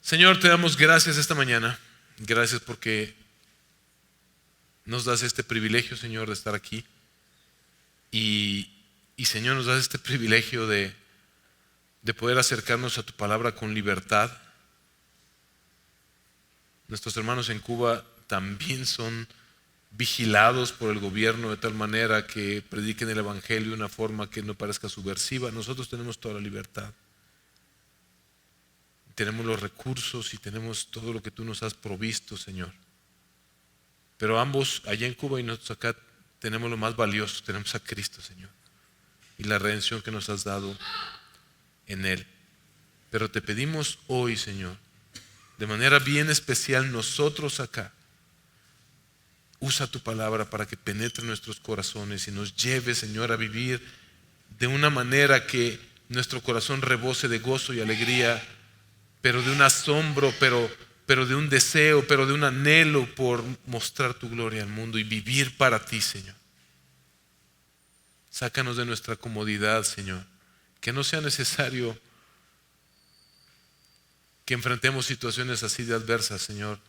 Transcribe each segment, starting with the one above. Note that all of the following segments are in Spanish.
Señor, te damos gracias esta mañana. Gracias porque nos das este privilegio, Señor, de estar aquí. Y Señor, nos das este privilegio de poder acercarnos a tu palabra con libertad. Nuestros hermanos en Cuba también son vigilados por el gobierno de tal manera que prediquen el evangelio de una forma que no parezca subversiva. Nosotros tenemos toda la libertad. Tenemos los recursos y tenemos todo lo que tú nos has provisto, Señor. Pero ambos, allá en Cuba y nosotros acá, tenemos lo más valioso. Tenemos a Cristo, Señor, y la redención que nos has dado en Él. Pero te pedimos hoy, Señor, de manera bien especial nosotros acá, usa tu palabra para que penetre en nuestros corazones y nos lleve, Señor, a vivir de una manera que nuestro corazón rebose de gozo y alegría, pero de un asombro, pero de un deseo, pero de un anhelo por mostrar tu gloria al mundo y vivir para ti, Señor. Sácanos de nuestra comodidad, Señor. Que no sea necesario que enfrentemos situaciones así de adversas, Señor,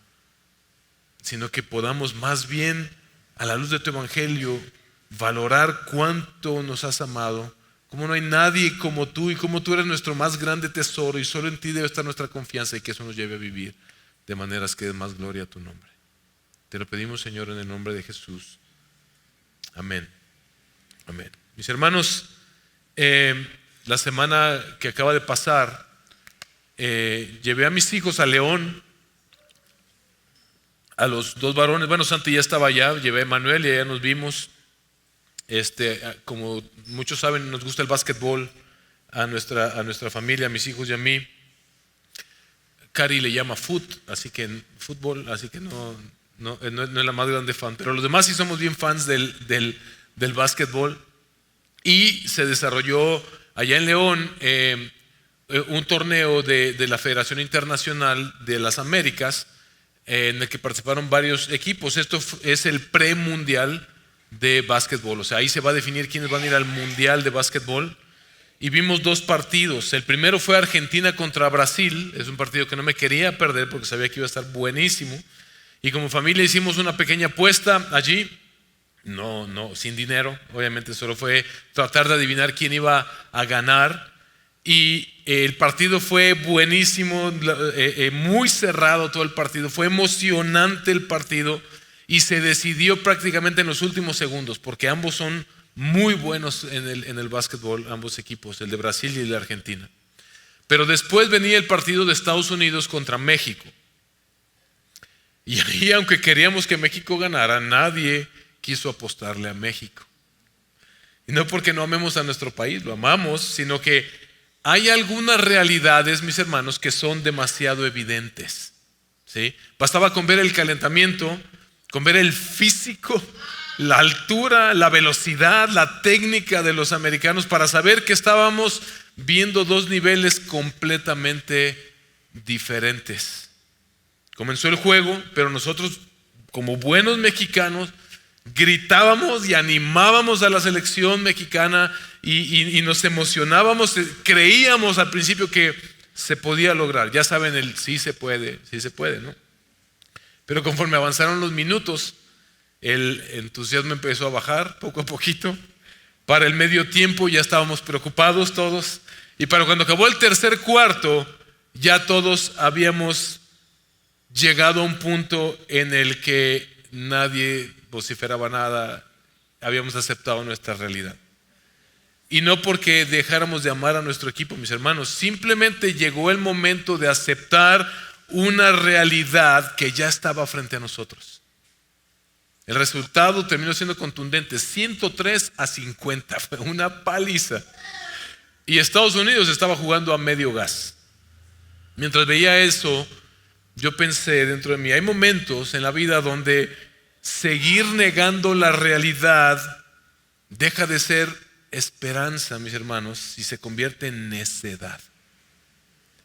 sino que podamos más bien, a la luz de tu evangelio, valorar cuánto nos has amado, cómo no hay nadie como tú y cómo tú eres nuestro más grande tesoro y solo en ti debe estar nuestra confianza, y que eso nos lleve a vivir de maneras que den más gloria a tu nombre. Te lo pedimos, Señor, en el nombre de Jesús. Amén. Amén. Mis hermanos, la semana que acaba de pasar, llevé a mis hijos a León, a los dos varones. Bueno, Santi ya estaba allá, llevé a Manuel y allá nos vimos. Como muchos saben, nos gusta el básquetbol a nuestra familia, a mis hijos y a mí. Cari le llama fútbol, así que no es la más grande fan, pero los demás sí somos bien fans del básquetbol. Y se desarrolló allá en León un torneo de la Federación Internacional de las Américas, en el que participaron varios equipos. Esto es el premundial de básquetbol, o sea, ahí se va a definir quiénes van a ir al mundial de básquetbol. Y vimos dos partidos. El primero fue Argentina contra Brasil. Es un partido que no me quería perder porque sabía que iba a estar buenísimo. Y como familia hicimos una pequeña apuesta allí. No, sin dinero. Obviamente solo fue tratar de adivinar quién iba a ganar. Y el partido fue buenísimo, muy cerrado todo el partido. Fue emocionante el partido y se decidió prácticamente en los últimos segundos, porque ambos son muy buenos en el básquetbol, ambos equipos, el de Brasil y el de Argentina. Pero después venía el partido de Estados Unidos contra México. Y ahí, aunque queríamos que México ganara, nadie quiso apostarle a México. Y no porque no amemos a nuestro país, lo amamos, sino que hay algunas realidades, mis hermanos, que son demasiado evidentes, ¿sí? Bastaba con ver el calentamiento, con ver el físico, la altura, la velocidad, la técnica de los americanos para saber que estábamos viendo dos niveles completamente diferentes. Comenzó el juego, pero nosotros, como buenos mexicanos, gritábamos y animábamos a la selección mexicana y nos emocionábamos. Creíamos al principio que se podía lograr. Ya saben, el sí se puede, ¿no? Pero conforme avanzaron los minutos, el entusiasmo empezó a bajar poco a poquito. Para el medio tiempo ya estábamos preocupados todos. Y para cuando acabó el tercer cuarto, ya todos habíamos llegado a un punto en el que nadie vociferaba nada. Habíamos aceptado nuestra realidad. Y no porque dejáramos de amar a nuestro equipo, mis hermanos. Simplemente llegó el momento de aceptar una realidad que ya estaba frente a nosotros. El resultado terminó siendo contundente, 103-50, fue una paliza. Y Estados Unidos estaba jugando a medio gas. Mientras veía eso, yo pensé dentro de mí, hay momentos en la vida donde seguir negando la realidad deja de ser esperanza, mis hermanos, y se convierte en necedad.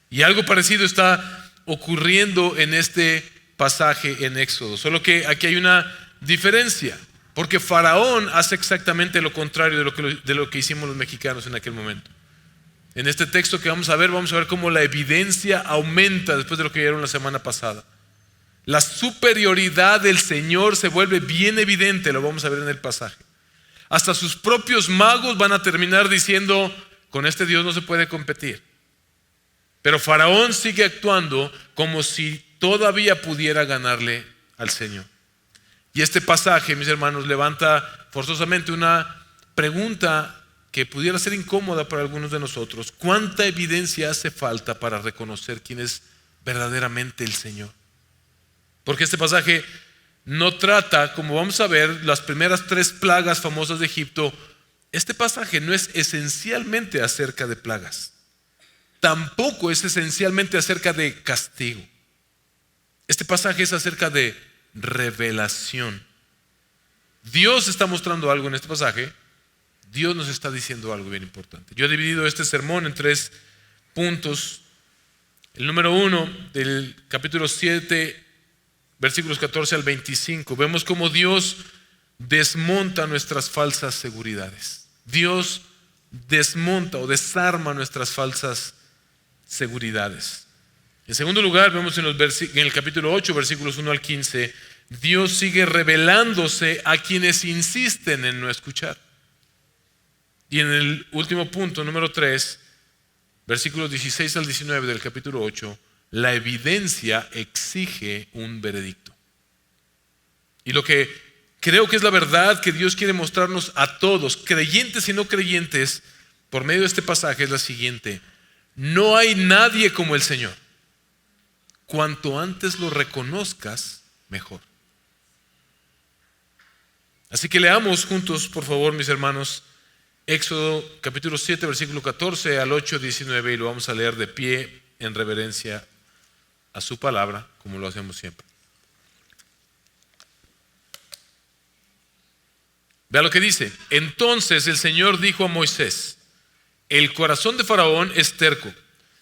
Y algo parecido está ocurriendo en este pasaje en Éxodo, solo que aquí hay una diferencia, porque Faraón hace exactamente lo contrario de lo que hicimos los mexicanos en aquel momento. En este texto que vamos a ver cómo la evidencia aumenta después de lo que vieron la semana pasada. La superioridad del Señor se vuelve bien evidente, lo vamos a ver en el pasaje. Hasta sus propios magos van a terminar diciendo, con este Dios no se puede competir. Pero Faraón sigue actuando como si todavía pudiera ganarle al Señor. Y este pasaje, mis hermanos, levanta forzosamente una pregunta que pudiera ser incómoda para algunos de nosotros. ¿Cuánta evidencia hace falta para reconocer quién es verdaderamente el Señor? Porque este pasaje no trata, como vamos a ver, las primeras 3 plagas famosas de Egipto. Este pasaje no es esencialmente acerca de plagas. Tampoco es esencialmente acerca de castigo. Este pasaje es acerca de revelación. Dios está mostrando algo en este pasaje. Dios nos está diciendo algo bien importante. Yo he dividido este sermón en 3 puntos. El número 1 del capítulo 7, versículos 14 al 25. Vemos cómo Dios desmonta nuestras falsas seguridades. Dios desmonta o desarma nuestras falsas seguridades. En segundo lugar, vemos en el capítulo 8, versículos 1 al 15, Dios sigue revelándose a quienes insisten en no escuchar. Y en el último punto, número 3, versículos 16 al 19 del capítulo 8, la evidencia exige un veredicto. Y lo que creo que es la verdad que Dios quiere mostrarnos a todos, creyentes y no creyentes, por medio de este pasaje es la siguiente: no hay nadie como el Señor. Cuanto antes lo reconozcas, mejor. Así que leamos juntos, por favor, mis hermanos, Éxodo capítulo 7, versículo 14 al 8, 19, y lo vamos a leer de pie en reverencia a su palabra, como lo hacemos siempre. Vea lo que dice. Entonces el Señor dijo a Moisés: el corazón de Faraón es terco,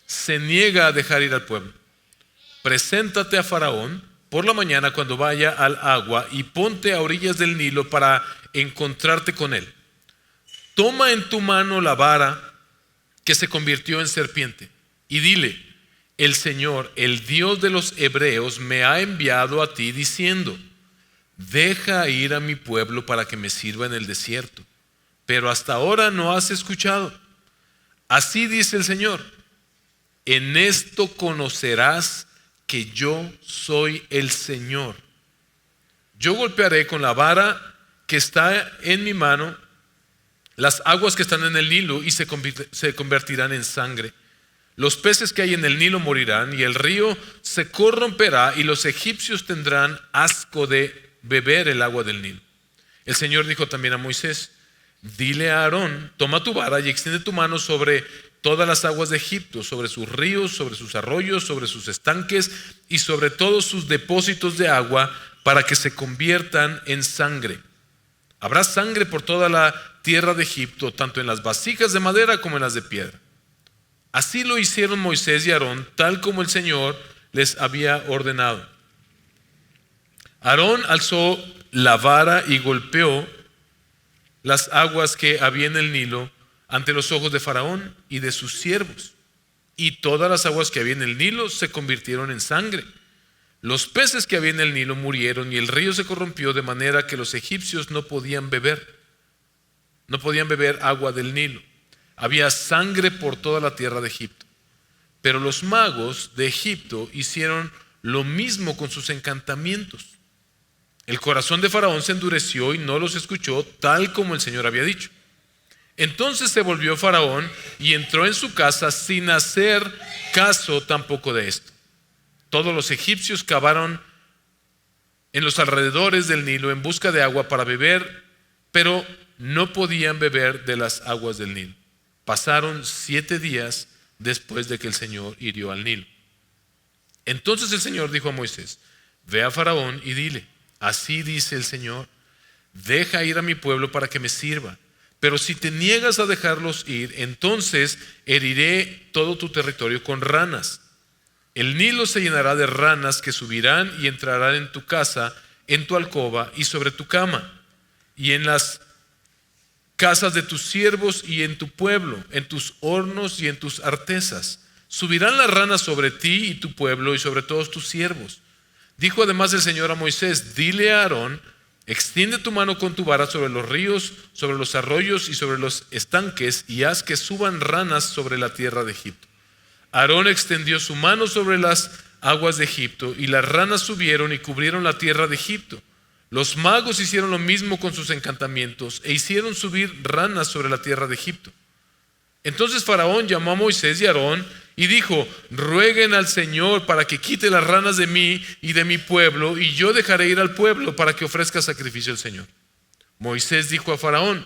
se niega a dejar ir al pueblo. Preséntate a Faraón por la mañana cuando vaya al agua y ponte a orillas del Nilo para encontrarte con él. Toma en tu mano la vara que se convirtió en serpiente y dile: el Señor, el Dios de los hebreos, me ha enviado a ti diciendo: deja ir a mi pueblo para que me sirva en el desierto. Pero hasta ahora no has escuchado. Así dice el Señor: en esto conocerás que yo soy el Señor. Yo golpearé con la vara que está en mi mano las aguas que están en el Nilo y se convertirán en sangre. Los peces que hay en el Nilo morirán y el río se corromperá y los egipcios tendrán asco de beber el agua del Nilo. El Señor dijo también a Moisés: dile a Aarón: toma tu vara y extiende tu mano sobre todas las aguas de Egipto, sobre sus ríos, sobre sus arroyos, sobre sus estanques y sobre todos sus depósitos de agua, para que se conviertan en sangre. Habrá sangre por toda la tierra de Egipto, tanto en las vasijas de madera como en las de piedra. Así lo hicieron Moisés y Aarón, tal como el Señor les había ordenado. Aarón alzó la vara y golpeó las aguas que había en el Nilo ante los ojos de Faraón y de sus siervos, y todas las aguas que había en el Nilo se convirtieron en sangre. Los peces que había en el Nilo murieron y el río se corrompió de manera que los egipcios no podían beber agua del Nilo. Había sangre por toda la tierra de Egipto. Pero los magos de Egipto hicieron lo mismo con sus encantamientos. El corazón de Faraón se endureció y no los escuchó, tal como el Señor había dicho. Entonces se volvió Faraón y entró en su casa sin hacer caso tampoco de esto. Todos los egipcios cavaron en los alrededores del Nilo en busca de agua para beber, pero no podían beber de las aguas del Nilo. Pasaron 7 días después de que el Señor hirió al Nilo. Entonces el Señor dijo a Moisés: ve a Faraón y dile: así dice el Señor, deja ir a mi pueblo para que me sirva. Pero si te niegas a dejarlos ir, entonces heriré todo tu territorio con ranas. El Nilo se llenará de ranas que subirán y entrarán en tu casa, en tu alcoba y sobre tu cama. Y en las casas de tus siervos y en tu pueblo, en tus hornos y en tus artesas. Subirán las ranas sobre ti y tu pueblo y sobre todos tus siervos. Dijo además el Señor a Moisés: dile a Aarón: extiende tu mano con tu vara sobre los ríos, sobre los arroyos y sobre los estanques, y haz que suban ranas sobre la tierra de Egipto. Aarón extendió su mano sobre las aguas de Egipto, y las ranas subieron y cubrieron la tierra de Egipto. Los magos hicieron lo mismo con sus encantamientos, e hicieron subir ranas sobre la tierra de Egipto. Entonces Faraón llamó a Moisés y a Aarón y dijo: rueguen al Señor para que quite las ranas de mí y de mi pueblo, y yo dejaré ir al pueblo para que ofrezca sacrificio al Señor. Moisés dijo a Faraón: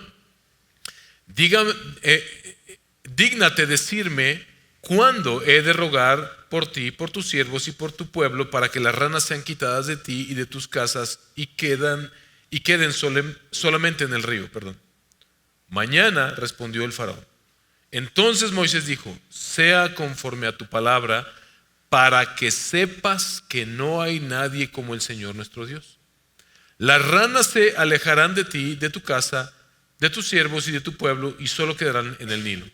dígnate decirme cuándo he de rogar por ti, por tus siervos y por tu pueblo, para que las ranas sean quitadas de ti y de tus casas y queden solamente en el río. Mañana, respondió el Faraón. Entonces Moisés dijo: sea conforme a tu palabra, para que sepas que no hay nadie como el Señor nuestro Dios. Las ranas se alejarán de ti, de tu casa, de tus siervos y de tu pueblo, y solo quedarán en el Nilo.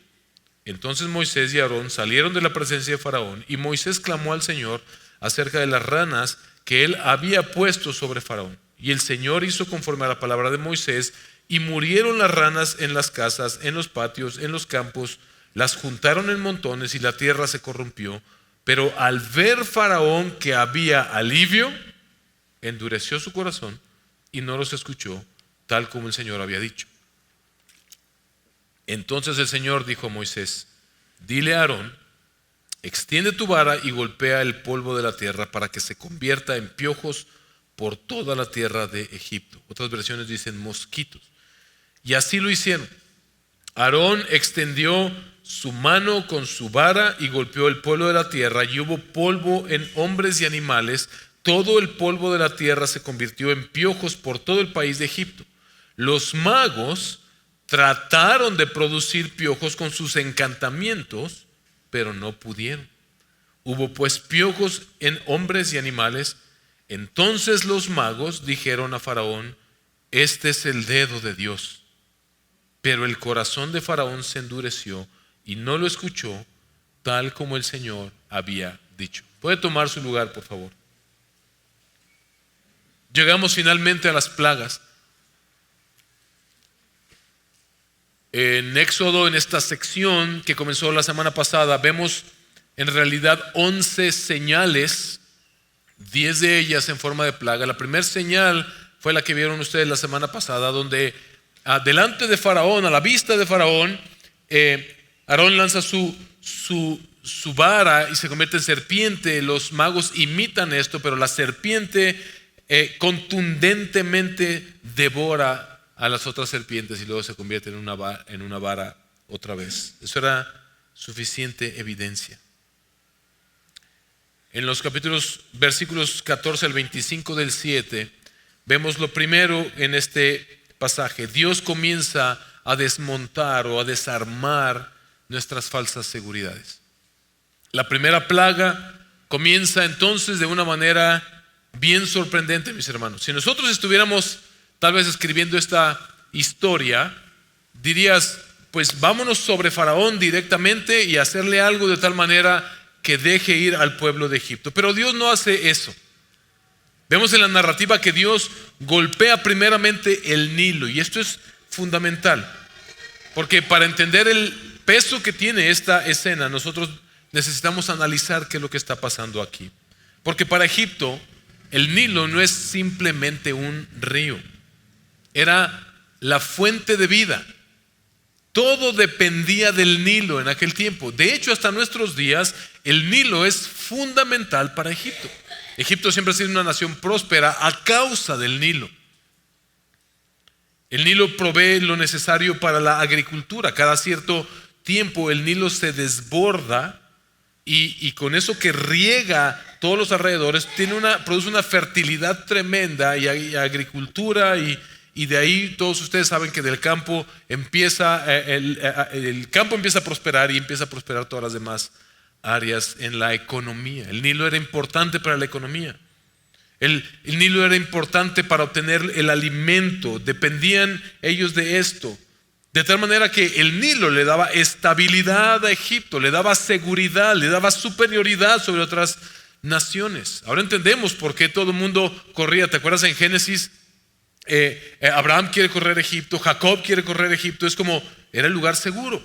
Entonces Moisés y Aarón salieron de la presencia de Faraón, y Moisés clamó al Señor acerca de las ranas que él había puesto sobre Faraón. Y el Señor hizo conforme a la palabra de Moisés, y murieron las ranas en las casas, en los patios, en los campos. Las juntaron en montones y la tierra se corrompió. Pero al ver Faraón que había alivio, endureció su corazón y no los escuchó, tal como el Señor había dicho. Entonces el Señor dijo a Moisés: dile a Aarón: extiende tu vara y golpea el polvo de la tierra para que se convierta en piojos por toda la tierra de Egipto. Otras versiones dicen mosquitos. Y así lo hicieron. Aarón extendió su mano con su vara y golpeó el polvo de la tierra, y hubo polvo en hombres y animales. Todo el polvo de la tierra se convirtió en piojos por todo el país de Egipto. Los magos trataron de producir piojos con sus encantamientos, pero no pudieron. Hubo pues piojos en hombres y animales. Entonces los magos dijeron a Faraón: este es el dedo de Dios. Pero el corazón de Faraón se endureció y no lo escuchó, tal como el Señor había dicho. ¿Puede tomar su lugar, por favor? Llegamos finalmente a las plagas. En Éxodo, en esta sección que comenzó la semana pasada, vemos en realidad 11 señales, 10 de ellas en forma de plaga. La primera señal fue la que vieron ustedes la semana pasada, donde delante de Faraón, a la vista de Faraón, Aarón lanza su vara y se convierte en serpiente. Los magos imitan esto, pero la serpiente contundentemente devora a las otras serpientes y luego se convierte en una vara otra vez. Eso era suficiente evidencia. En los versículos 14 al 25 del 7, vemos lo primero en este pasaje. Dios comienza a desmontar o a desarmar nuestras falsas seguridades. La primera plaga comienza entonces de una manera bien sorprendente, mis hermanos. Si nosotros estuviéramos tal vez escribiendo esta historia, dirías: pues vámonos sobre Faraón directamente y hacerle algo de tal manera que deje ir al pueblo de Egipto. Pero Dios no hace eso. Vemos en la narrativa que Dios golpea primeramente el Nilo, y esto es fundamental, porque para entender el peso que tiene esta escena, nosotros necesitamos analizar qué es lo que está pasando aquí. Porque para Egipto, el Nilo no es simplemente un río, era la fuente de vida. Todo dependía del Nilo en aquel tiempo. De hecho, hasta nuestros días, el Nilo es fundamental para Egipto. Egipto siempre ha sido una nación próspera a causa del Nilo. El Nilo provee lo necesario para la agricultura. Cada cierto tiempo el Nilo se desborda y con eso que riega todos los alrededores produce una fertilidad tremenda y hay agricultura y de ahí todos ustedes saben que del campo el campo empieza a prosperar y empieza a prosperar todas las demás áreas en la economía. El Nilo era importante para la economía. El Nilo era importante para obtener el alimento. Dependían ellos de esto. De tal manera que el Nilo le daba estabilidad a Egipto, le daba seguridad, le daba superioridad sobre otras naciones. Ahora entendemos por qué todo el mundo corría. ¿Te acuerdas en Génesis? Abraham quiere correr a Egipto, Jacob quiere correr a Egipto. Es como, era el lugar seguro.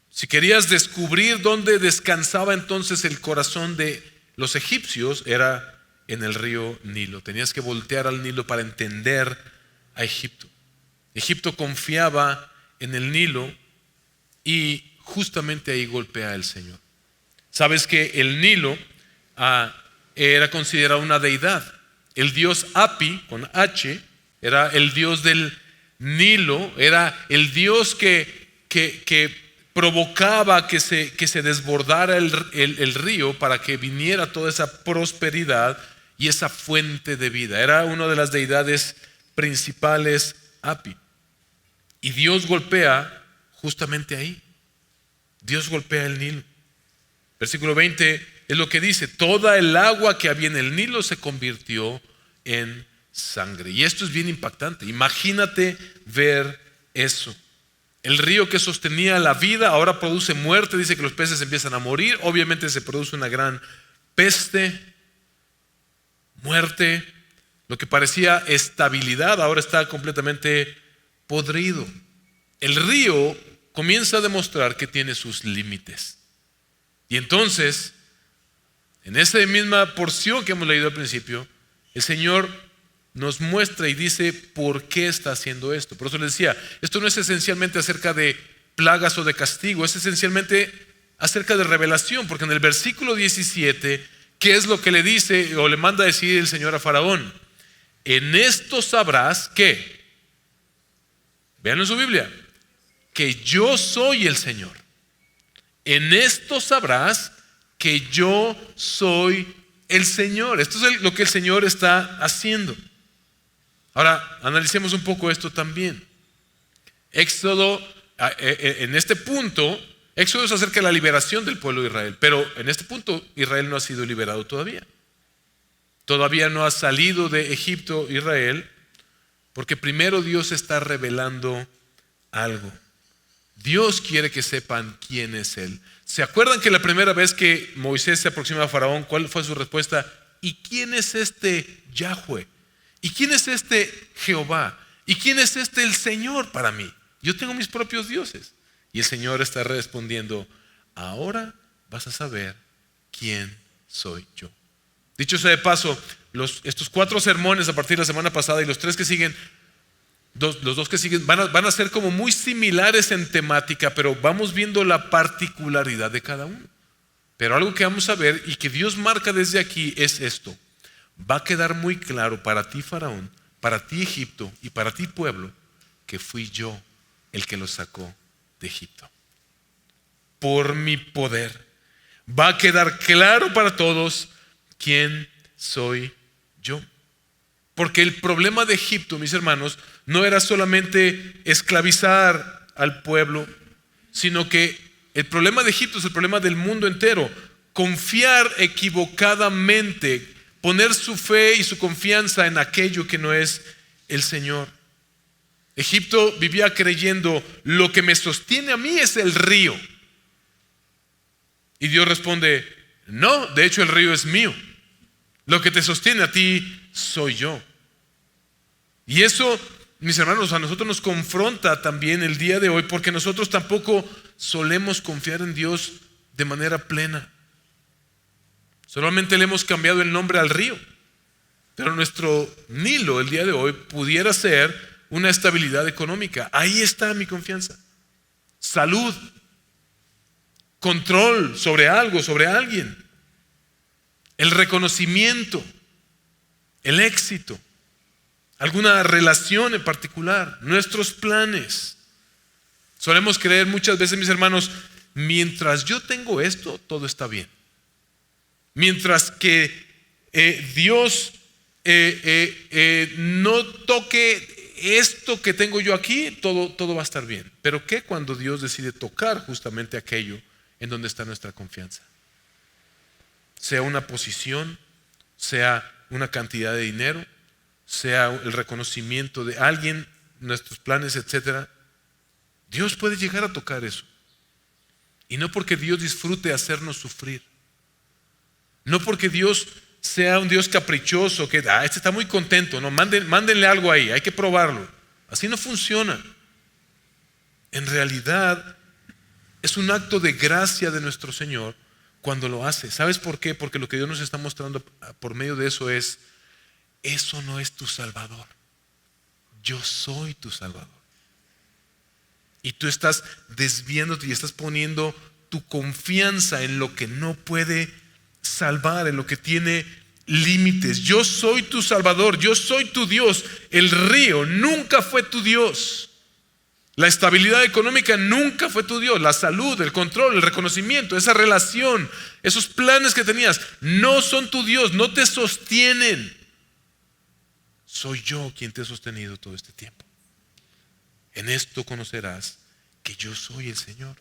Si querías descubrir dónde descansaba entonces el corazón de los egipcios, era en el río Nilo. Tenías que voltear al Nilo para entender a Egipto. Egipto confiaba en el Nilo y justamente ahí golpea el Señor. Sabes que el Nilo era considerado una deidad. El dios Api, con H, era el dios del Nilo, era el dios que provocaba que se desbordara el río para que viniera toda esa prosperidad y esa fuente de vida. Era una de las deidades principales, Api. Y Dios golpea justamente ahí. Dios golpea el Nilo. Versículo 20 es lo que dice: toda el agua que había en el Nilo se convirtió en sangre. Y esto es bien impactante. Imagínate ver eso. El río que sostenía la vida ahora produce muerte. Dice que los peces empiezan a morir. Obviamente se produce una gran peste, muerte. Lo que parecía estabilidad ahora está completamente podrido. El río comienza a demostrar que tiene sus límites. Y entonces, en esa misma porción que hemos leído al principio, el Señor nos muestra y dice por qué está haciendo esto. Por eso les decía, esto no es esencialmente acerca de plagas o de castigo, es esencialmente acerca de revelación, porque en el versículo 17, ¿qué es lo que le dice o le manda a decir el Señor a Faraón? En esto sabrás que, vean en su Biblia, que yo soy el Señor. En esto sabrás que yo soy el Señor. Esto es lo que el Señor está haciendo. Ahora, analicemos un poco esto también. Éxodo, en este punto, Éxodo es acerca de la liberación del pueblo de Israel, pero en este punto Israel no ha sido liberado todavía. Todavía no ha salido de Egipto Israel, porque primero Dios está revelando algo. Dios quiere que sepan quién es Él. ¿Se acuerdan que la primera vez que Moisés se aproxima a Faraón, cuál fue su respuesta? ¿Y quién es este Yahweh? ¿Y quién es este Jehová? ¿Y quién es este el Señor para mí? Yo tengo mis propios dioses. Y el Señor está respondiendo: ahora vas a saber quién soy yo. Dicho sea de paso, estos 4 sermones a partir de la semana pasada y los 3 que siguen, los dos que siguen van a ser como muy similares en temática, pero vamos viendo la particularidad de cada uno. Pero algo que vamos a ver y que Dios marca desde aquí es esto: va a quedar muy claro para ti, Faraón, para ti, Egipto, y para ti, pueblo, que fui yo el que los sacó de Egipto. Por mi poder. Va a quedar claro para todos quién soy yo. Porque el problema de Egipto, mis hermanos, no era solamente esclavizar al pueblo, sino que el problema de Egipto es el problema del mundo entero. Confiar equivocadamente, poner su fe y su confianza en aquello que no es el Señor. Egipto vivía creyendo: lo que me sostiene a mí es el río. Y Dios responde: no, de hecho el río es mío. Lo que te sostiene a ti soy yo. Y eso, mis hermanos, a nosotros nos confronta también el día de hoy, porque nosotros tampoco solemos confiar en Dios de manera plena. Solamente le hemos cambiado el nombre al río. Pero nuestro Nilo el día de hoy pudiera ser una estabilidad económica. Ahí está mi confianza. Salud, control sobre algo, sobre alguien, el reconocimiento, el éxito, alguna relación en particular, nuestros planes. Solemos creer muchas veces, mis hermanos, mientras yo tengo esto, todo está bien. Mientras que Dios no toque esto que tengo yo aquí, todo va a estar bien. Pero ¿qué cuando Dios decide tocar justamente aquello en donde está nuestra confianza? Sea una posición, sea una cantidad de dinero, sea el reconocimiento de alguien, nuestros planes, etcétera. Dios puede llegar a tocar eso. Y no porque Dios disfrute hacernos sufrir. No porque Dios sea un Dios caprichoso, que este está muy contento, no, mándenle algo ahí, hay que probarlo. Así no funciona. En realidad es un acto de gracia de nuestro Señor cuando lo hace. ¿Sabes por qué? Porque lo que Dios nos está mostrando por medio de eso es: eso no es tu Salvador, yo soy tu Salvador. Y tú estás desviándote y estás poniendo tu confianza en lo que no puede salvar, en lo que tiene límites. Yo soy tu Salvador, yo soy tu Dios. El río nunca fue tu Dios. La estabilidad económica nunca fue tu Dios. La salud, el control, el reconocimiento, esa relación, esos planes que tenías, no son tu Dios, no te sostienen. Soy yo quien te he sostenido todo este tiempo. En esto conocerás que yo soy el Señor.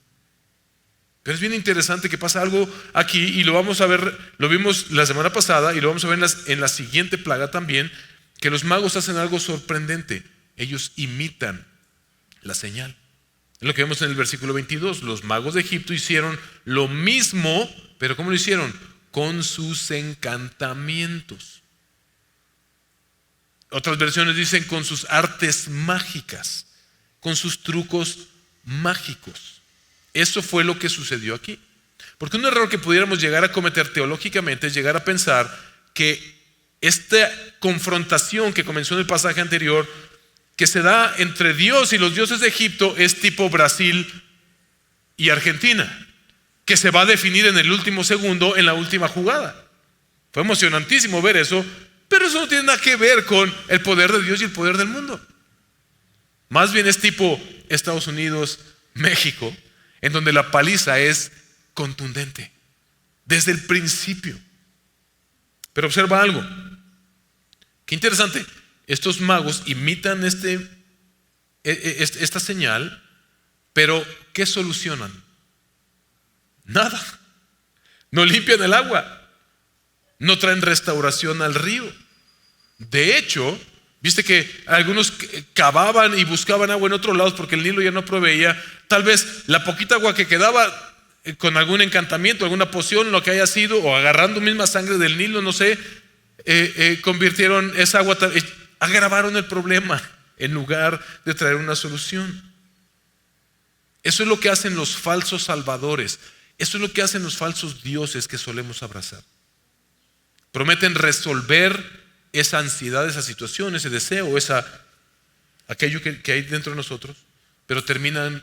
Pero es bien interesante que pasa algo aquí, y lo vamos a ver, lo vimos la semana pasada y lo vamos a ver en la siguiente plaga también, que los magos hacen algo sorprendente. Ellos imitan la señal. Es lo que vemos en el versículo 22. Los magos de Egipto hicieron lo mismo, pero ¿cómo lo hicieron? Con sus encantamientos. Otras versiones dicen con sus artes mágicas, con sus trucos mágicos. Eso fue lo que sucedió aquí. Porque un error que pudiéramos llegar a cometer teológicamente es llegar a pensar que esta confrontación que comenzó en el pasaje anterior, que se da entre Dios y los dioses de Egipto, es tipo Brasil y Argentina, que se va a definir en el último segundo, en la última jugada. Fue emocionantísimo ver eso, pero eso no tiene nada que ver con el poder de Dios y el poder del mundo. Más bien es tipo Estados Unidos, México, en donde la paliza es contundente desde el principio. Pero observa algo, qué interesante. Estos magos imitan esta señal, pero ¿qué solucionan? Nada. No limpian el agua, no traen restauración al río. De hecho, viste que algunos cavaban y buscaban agua en otros lados porque el Nilo ya no proveía. Tal vez la poquita agua que quedaba, con algún encantamiento, alguna poción, lo que haya sido, o agarrando misma sangre del Nilo, no sé, convirtieron esa agua, agravaron el problema en lugar de traer una solución. Eso es lo que hacen los falsos salvadores. Eso es lo que hacen los falsos dioses que solemos abrazar. Prometen resolver esa ansiedad, esa situación, ese deseo, aquello que hay dentro de nosotros, pero terminan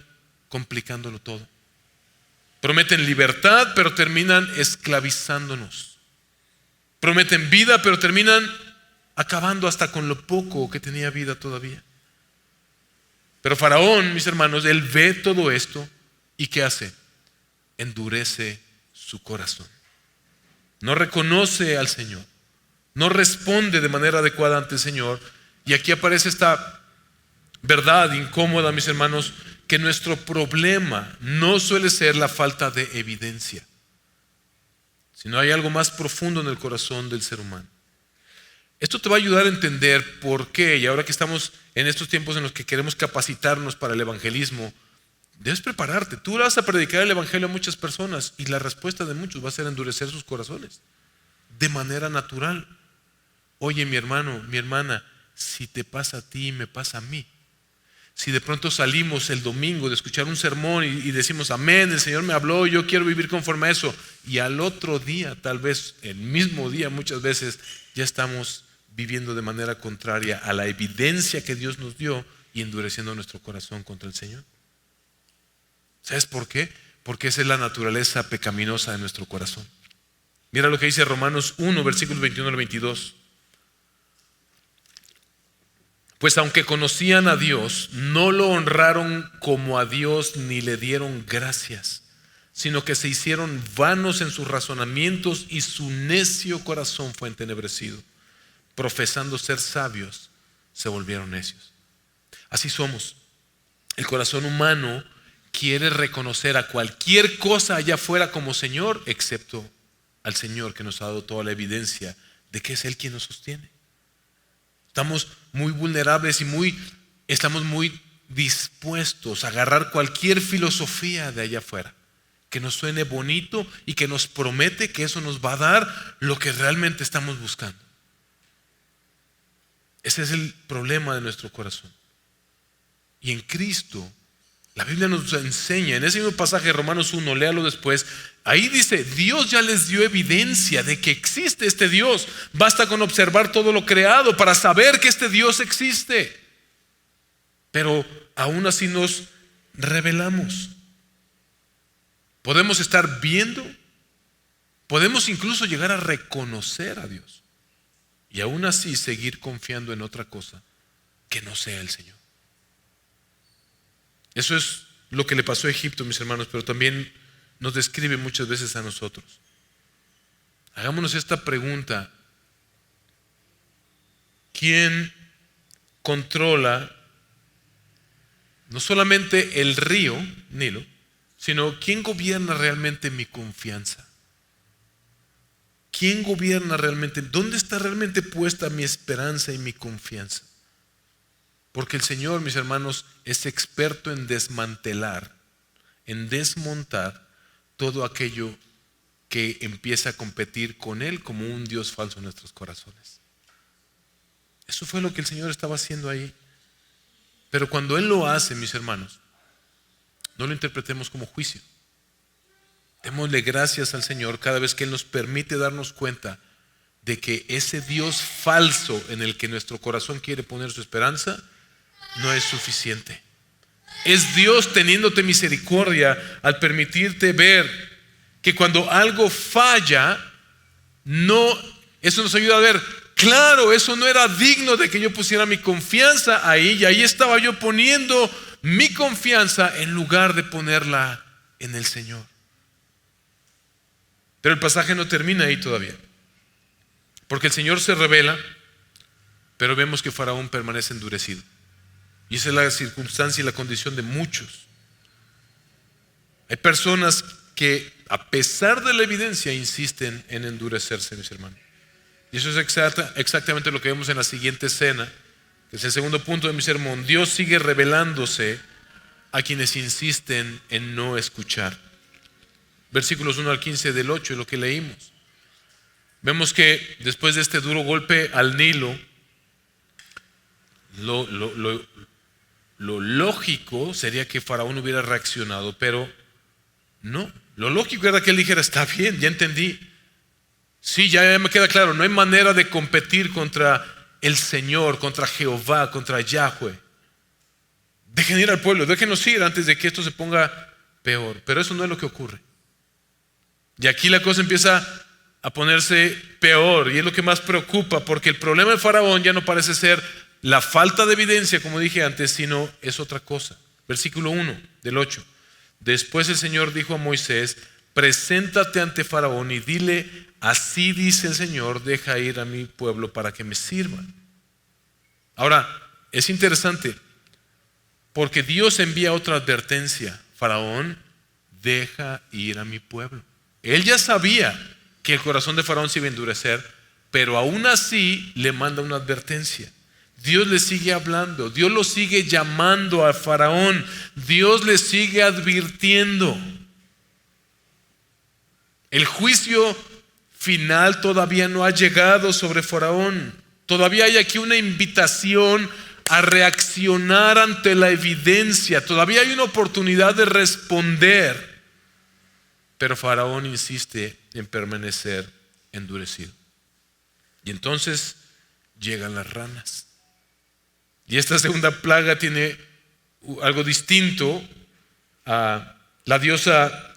complicándolo todo. Prometen libertad, pero terminan esclavizándonos. Prometen vida, pero terminan acabando hasta con lo poco que tenía vida todavía. Pero Faraón, mis hermanos, él ve todo esto y ¿qué hace? Endurece su corazón. No reconoce al Señor, no responde de manera adecuada ante el Señor. Y aquí aparece esta verdad incómoda, mis hermanos, que nuestro problema no suele ser la falta de evidencia, sino hay algo más profundo en el corazón del ser humano. Esto te va a ayudar a entender por qué, y ahora que estamos en estos tiempos en los que queremos capacitarnos para el evangelismo, debes prepararte. Tú vas a predicar el evangelio a muchas personas y la respuesta de muchos va a ser endurecer sus corazones de manera natural. Oye, mi hermano, mi hermana, si te pasa a ti, me pasa a mí. Si de pronto salimos el domingo de escuchar un sermón y decimos amén, el Señor me habló, yo quiero vivir conforme a eso, y al otro día, tal vez el mismo día, muchas veces ya estamos viviendo de manera contraria a la evidencia que Dios nos dio y endureciendo nuestro corazón contra el Señor. ¿Sabes por qué? Porque esa es la naturaleza pecaminosa de nuestro corazón. Mira lo que dice Romanos 1, versículos 21 al 22. Pues aunque conocían a Dios, no lo honraron como a Dios ni le dieron gracias, sino que se hicieron vanos en sus razonamientos y su necio corazón fue entenebrecido. Profesando ser sabios, se volvieron necios. Así somos. El corazón humano quiere reconocer a cualquier cosa allá afuera como Señor, excepto al Señor que nos ha dado toda la evidencia de que es Él quien nos sostiene. Estamos muy vulnerables y estamos muy dispuestos a agarrar cualquier filosofía de allá afuera que nos suene bonito y que nos promete que eso nos va a dar lo que realmente estamos buscando. Ese es el problema de nuestro corazón. Y en Cristo, la Biblia nos enseña, en ese mismo pasaje de Romanos 1, léalo después, ahí dice, Dios ya les dio evidencia de que existe este Dios. Basta con observar todo lo creado para saber que este Dios existe. Pero aún así nos rebelamos. Podemos estar viendo, podemos incluso llegar a reconocer a Dios y aún así seguir confiando en otra cosa que no sea el Señor. Eso es lo que le pasó a Egipto, mis hermanos, pero también nos describe muchas veces a nosotros. Hagámonos esta pregunta: ¿quién controla no solamente el río Nilo, sino quién gobierna realmente mi confianza? ¿Quién gobierna realmente? ¿Dónde está realmente puesta mi esperanza y mi confianza? Porque el Señor, mis hermanos, es experto en desmantelar, en desmontar todo aquello que empieza a competir con Él como un Dios falso en nuestros corazones. Eso fue lo que el Señor estaba haciendo ahí. Pero cuando Él lo hace, mis hermanos, no lo interpretemos como juicio. Démosle gracias al Señor cada vez que Él nos permite darnos cuenta de que ese Dios falso en el que nuestro corazón quiere poner su esperanza no es suficiente. Es Dios teniéndote misericordia al permitirte ver que cuando algo falla, eso nos ayuda a ver, claro, eso no era digno de que yo pusiera mi confianza ahí, y ahí estaba yo poniendo mi confianza en lugar de ponerla en el Señor. Pero el pasaje no termina ahí todavía, porque el Señor se revela, pero vemos que Faraón permanece endurecido. Y esa es la circunstancia y la condición de muchos. Hay personas que, a pesar de la evidencia, insisten en endurecerse, mis hermanos. Y eso es exactamente lo que vemos en la siguiente escena, que es el segundo punto de mi sermón. Dios sigue revelándose a quienes insisten en no escuchar. Versículos 1 al 15 del 8 es lo que leímos. Vemos que después de este duro golpe al Nilo, lo lógico sería que Faraón hubiera reaccionado, pero no. Lo lógico era que él dijera, está bien, ya entendí. Sí, ya me queda claro, no hay manera de competir contra el Señor, contra Jehová, contra Yahweh. Dejen ir al pueblo, déjenos ir antes de que esto se ponga peor. Pero eso no es lo que ocurre. Y aquí la cosa empieza a ponerse peor, y es lo que más preocupa, porque el problema de Faraón ya no parece ser la falta de evidencia, como dije antes, sino es otra cosa. Versículo 1 del 8. Después el Señor dijo a Moisés, preséntate ante Faraón y dile, así dice el Señor, deja ir a mi pueblo para que me sirvan. Ahora, es interesante, porque Dios envía otra advertencia. Faraón, deja ir a mi pueblo. Él ya sabía que el corazón de Faraón se iba a endurecer, pero aún así le manda una advertencia. Dios le sigue hablando, Dios lo sigue llamando a Faraón, Dios le sigue advirtiendo. El juicio final todavía no ha llegado sobre Faraón. Todavía hay aquí una invitación a reaccionar ante la evidencia. Todavía hay una oportunidad de responder. Pero Faraón insiste en permanecer endurecido. Y entonces llegan las ranas. Y esta segunda plaga tiene algo distinto. La diosa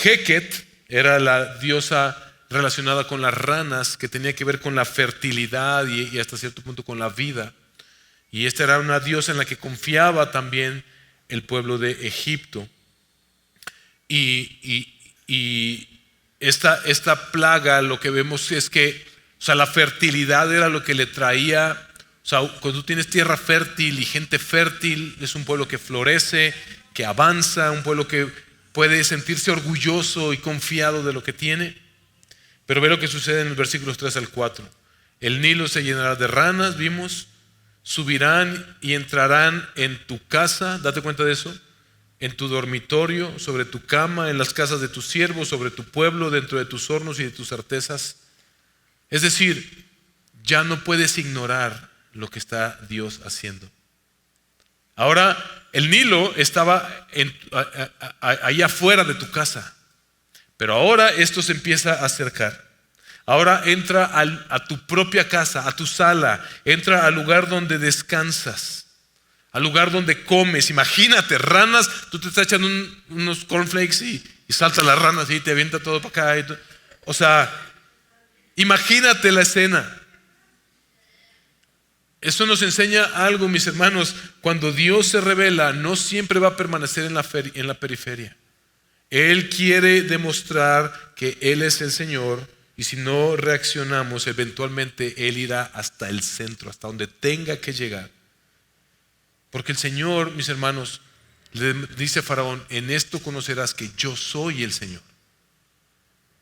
Heket era la diosa relacionada con las ranas, que tenía que ver con la fertilidad y hasta cierto punto con la vida. Y esta era una diosa en la que confiaba también el pueblo de Egipto. Y esta plaga, lo que vemos es que, la fertilidad era lo que le traía. Cuando tú tienes tierra fértil y gente fértil, es un pueblo que florece, que avanza, un pueblo que puede sentirse orgulloso y confiado de lo que tiene. Pero ve lo que sucede en los versículos 3 al 4. El Nilo se llenará de ranas, vimos. subirán y entrarán en tu casa, date cuenta de eso, en tu dormitorio, sobre tu cama, en las casas de tus siervos, sobre tu pueblo, dentro de tus hornos y de tus artesas. Es decir, ya no puedes ignorar lo que está Dios haciendo. Ahora, el Nilo estaba ahí afuera de tu casa, pero ahora esto se empieza a acercar. Ahora entra a tu propia casa, a tu sala, entra al lugar donde descansas, al lugar donde comes. Imagínate, ranas, tú te estás echando unos cornflakes y salta las ranas y te avienta todo para acá. O sea, imagínate la escena. Eso nos enseña algo, mis hermanos. Cuando Dios se revela, no siempre va a permanecer en la periferia. Él quiere demostrar que Él es el Señor, y si no reaccionamos, eventualmente Él irá hasta el centro, hasta donde tenga que llegar. Porque el Señor, mis hermanos, le dice a Faraón: en esto conocerás que yo soy el Señor.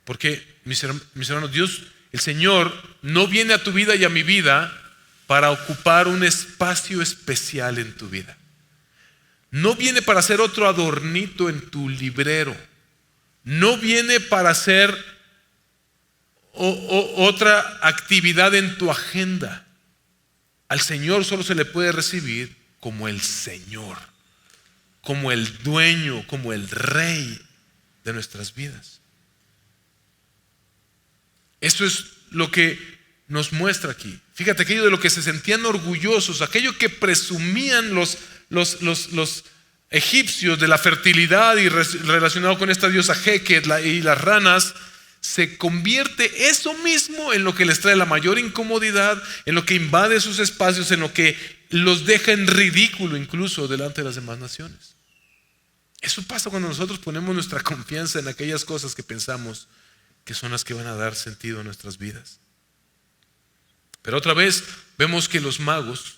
Porque, mis hermanos, Dios, el Señor, no viene a tu vida y a mi vida para ocupar un espacio especial en tu vida. No viene para hacer otro adornito en tu librero. No viene para hacer otra actividad en tu agenda. Al Señor solo se le puede recibir como el Señor, como el dueño, como el Rey de nuestras vidas. Eso es lo que nos muestra aquí. Fíjate, aquello de lo que se sentían orgullosos, aquello que presumían los egipcios de la fertilidad y relacionado con esta diosa Heket y las ranas, se convierte eso mismo en lo que les trae la mayor incomodidad, en lo que invade sus espacios, en lo que los deja en ridículo incluso delante de las demás naciones. Eso pasa cuando nosotros ponemos nuestra confianza en aquellas cosas que pensamos que son las que van a dar sentido a nuestras vidas. Pero otra vez vemos que los magos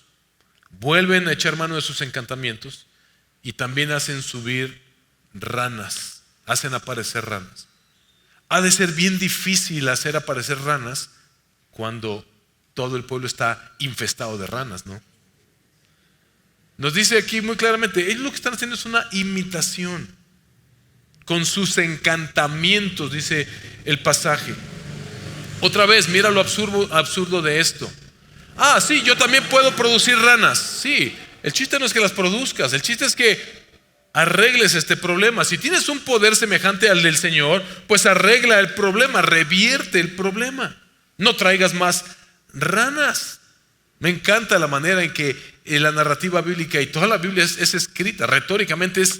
vuelven a echar mano de sus encantamientos y también hacen subir ranas, hacen aparecer ranas. Ha de ser bien difícil hacer aparecer ranas cuando todo el pueblo está infestado de ranas, ¿no? Nos dice aquí muy claramente, ellos lo que están haciendo es una imitación con sus encantamientos, dice el pasaje. Otra vez, mira lo absurdo de esto. Ah, sí, yo también puedo producir ranas. Sí, el chiste no es que las produzcas, el chiste es que arregles este problema. Si tienes un poder semejante al del Señor, pues arregla el problema, revierte el problema. No traigas más ranas. Me encanta la manera en que la narrativa bíblica y toda la Biblia es escrita, retóricamente es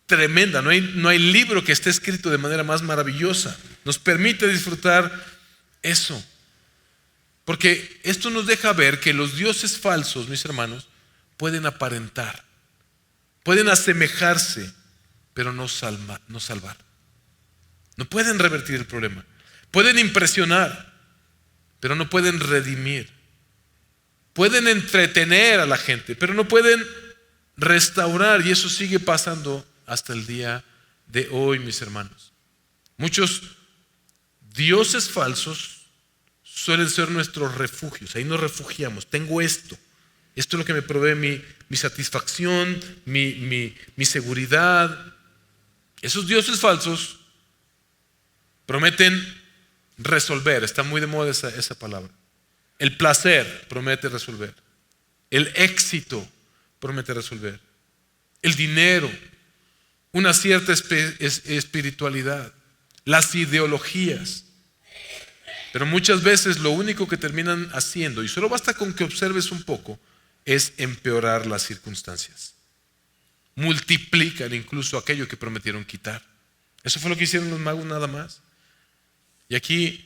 tremenda. No hay libro que esté escrito de manera más maravillosa. Nos permite disfrutar eso. Porque esto nos deja ver que los dioses falsos, mis hermanos, pueden aparentar, pueden asemejarse, pero no salvar. No pueden revertir el problema. Pueden impresionar, pero no pueden redimir. Pueden entretener a la gente, pero no pueden restaurar. Y eso sigue pasando hasta el día de hoy, mis hermanos. Muchos dioses falsos suelen ser nuestros refugios. Ahí nos refugiamos. Tengo esto. Esto es lo que me provee mi satisfacción, mi seguridad. Esos dioses falsos prometen resolver. Está muy de moda esa palabra. El placer promete resolver. El éxito promete resolver. El dinero, una cierta espiritualidad, las ideologías. Pero muchas veces lo único que terminan haciendo, y solo basta con que observes un poco, es empeorar las circunstancias. Multiplican incluso aquello que prometieron quitar. Eso fue lo que hicieron los magos nada más. Y aquí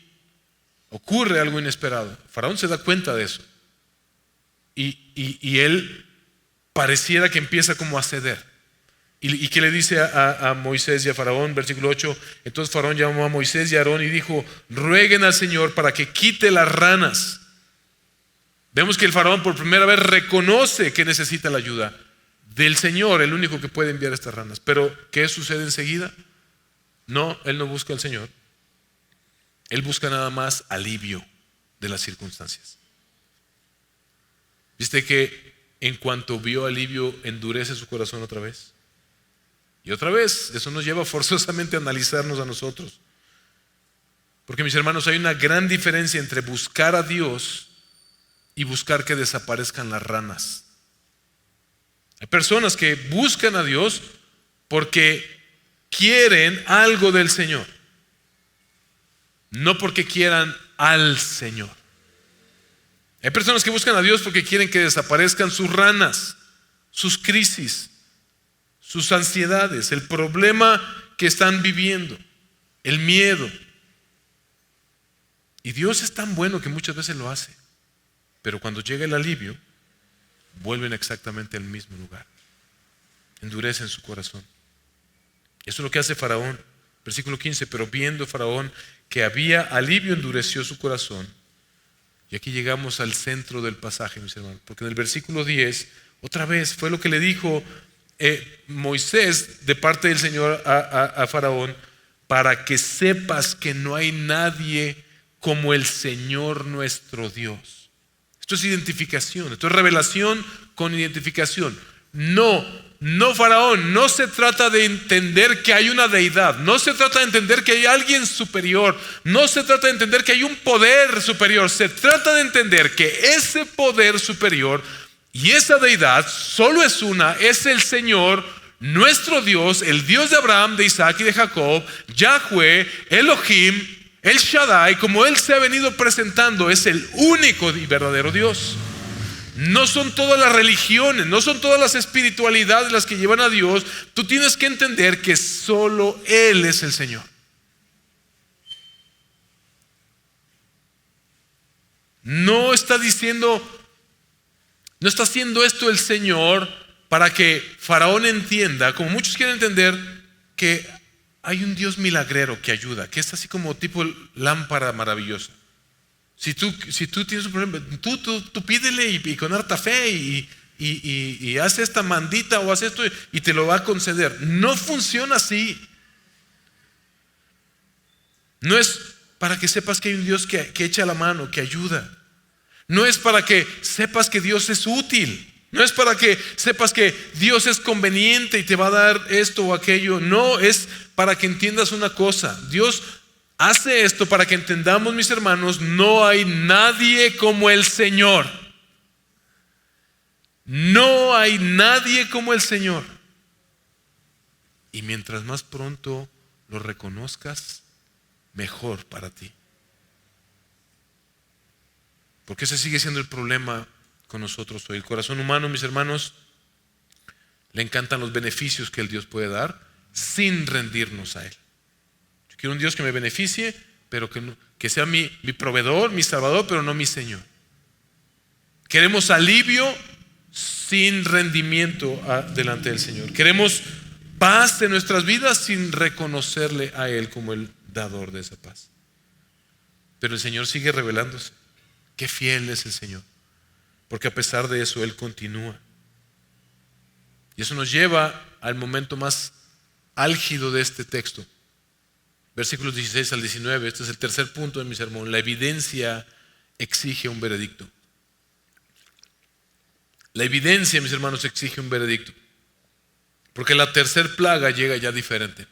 ocurre algo inesperado. Faraón se da cuenta de eso. Y él pareciera que empieza como a ceder. ¿Y qué le dice a Moisés y a Faraón? Versículo 8. Entonces Faraón llamó a Moisés y a Aarón y dijo: rueguen al Señor para que quite las ranas. Vemos que el Faraón por primera vez reconoce que necesita la ayuda del Señor, el único que puede enviar estas ranas. Pero ¿qué sucede enseguida? No, él no busca al Señor. Él busca nada más alivio de las circunstancias. ¿Viste que en cuanto vio alivio endurece su corazón otra vez? Y otra vez, eso nos lleva forzosamente a analizarnos a nosotros. Porque mis hermanos, hay una gran diferencia entre buscar a Dios y buscar que desaparezcan las ranas. Hay personas que buscan a Dios porque quieren algo del Señor, no porque quieran al Señor. Hay personas que buscan a Dios porque quieren que desaparezcan sus ranas, sus crisis, sus ansiedades, el problema que están viviendo, el miedo. Y Dios es tan bueno que muchas veces lo hace, pero cuando llega el alivio, vuelven exactamente al mismo lugar. Endurecen su corazón. Eso es lo que hace Faraón. Versículo 15, pero viendo Faraón que había alivio, endureció su corazón. Y aquí llegamos al centro del pasaje, mis hermanos, porque en el versículo 10, otra vez fue lo que le dijo Moisés de parte del Señor a Faraón, para que sepas que no hay nadie como el Señor nuestro Dios. Esto es identificación, esto es revelación con identificación. No, Faraón, no se trata de entender que hay una deidad, no se trata de entender que hay alguien superior, no se trata de entender que hay un poder superior, se trata de entender que ese poder superior y esa deidad solo es una, es el Señor, nuestro Dios, el Dios de Abraham, de Isaac y de Jacob, Yahweh, Elohim, El Shaddai, como Él se ha venido presentando, es el único y verdadero Dios. No son todas las religiones, no son todas las espiritualidades las que llevan a Dios. Tú tienes que entender que solo Él es el Señor. No está haciendo esto el Señor para que Faraón entienda, como muchos quieren entender, que hay un Dios milagrero que ayuda, que es así como tipo lámpara maravillosa. Si tú tienes un problema, tú pídele y con harta fe y haz esta mandita o haz esto y te lo va a conceder. No funciona así. No es para que sepas que hay un Dios que echa la mano, que ayuda. No es para que sepas que Dios es útil. No es para que sepas que Dios es conveniente y te va a dar esto o aquello. No, es para que entiendas una cosa. Dios hace esto para que entendamos, mis hermanos, no hay nadie como el Señor. No hay nadie como el Señor. Y mientras más pronto lo reconozcas, mejor para ti. Porque ese sigue siendo el problema con nosotros hoy. El corazón humano, mis hermanos, le encantan los beneficios que el Dios puede dar sin rendirnos a Él. Yo quiero un Dios que me beneficie, pero que sea mi proveedor, mi salvador, pero no mi Señor. Queremos alivio sin rendimiento delante del Señor. Queremos paz en nuestras vidas sin reconocerle a Él como el dador de esa paz. Pero el Señor sigue revelándose. Qué fiel es el Señor. Porque a pesar de eso, Él continúa. Y eso nos lleva al momento más álgido de este texto. Versículos 16 al 19. Este es el tercer punto de mi sermón. La evidencia exige un veredicto. La evidencia, mis hermanos, exige un veredicto. Porque la tercer plaga llega ya diferente.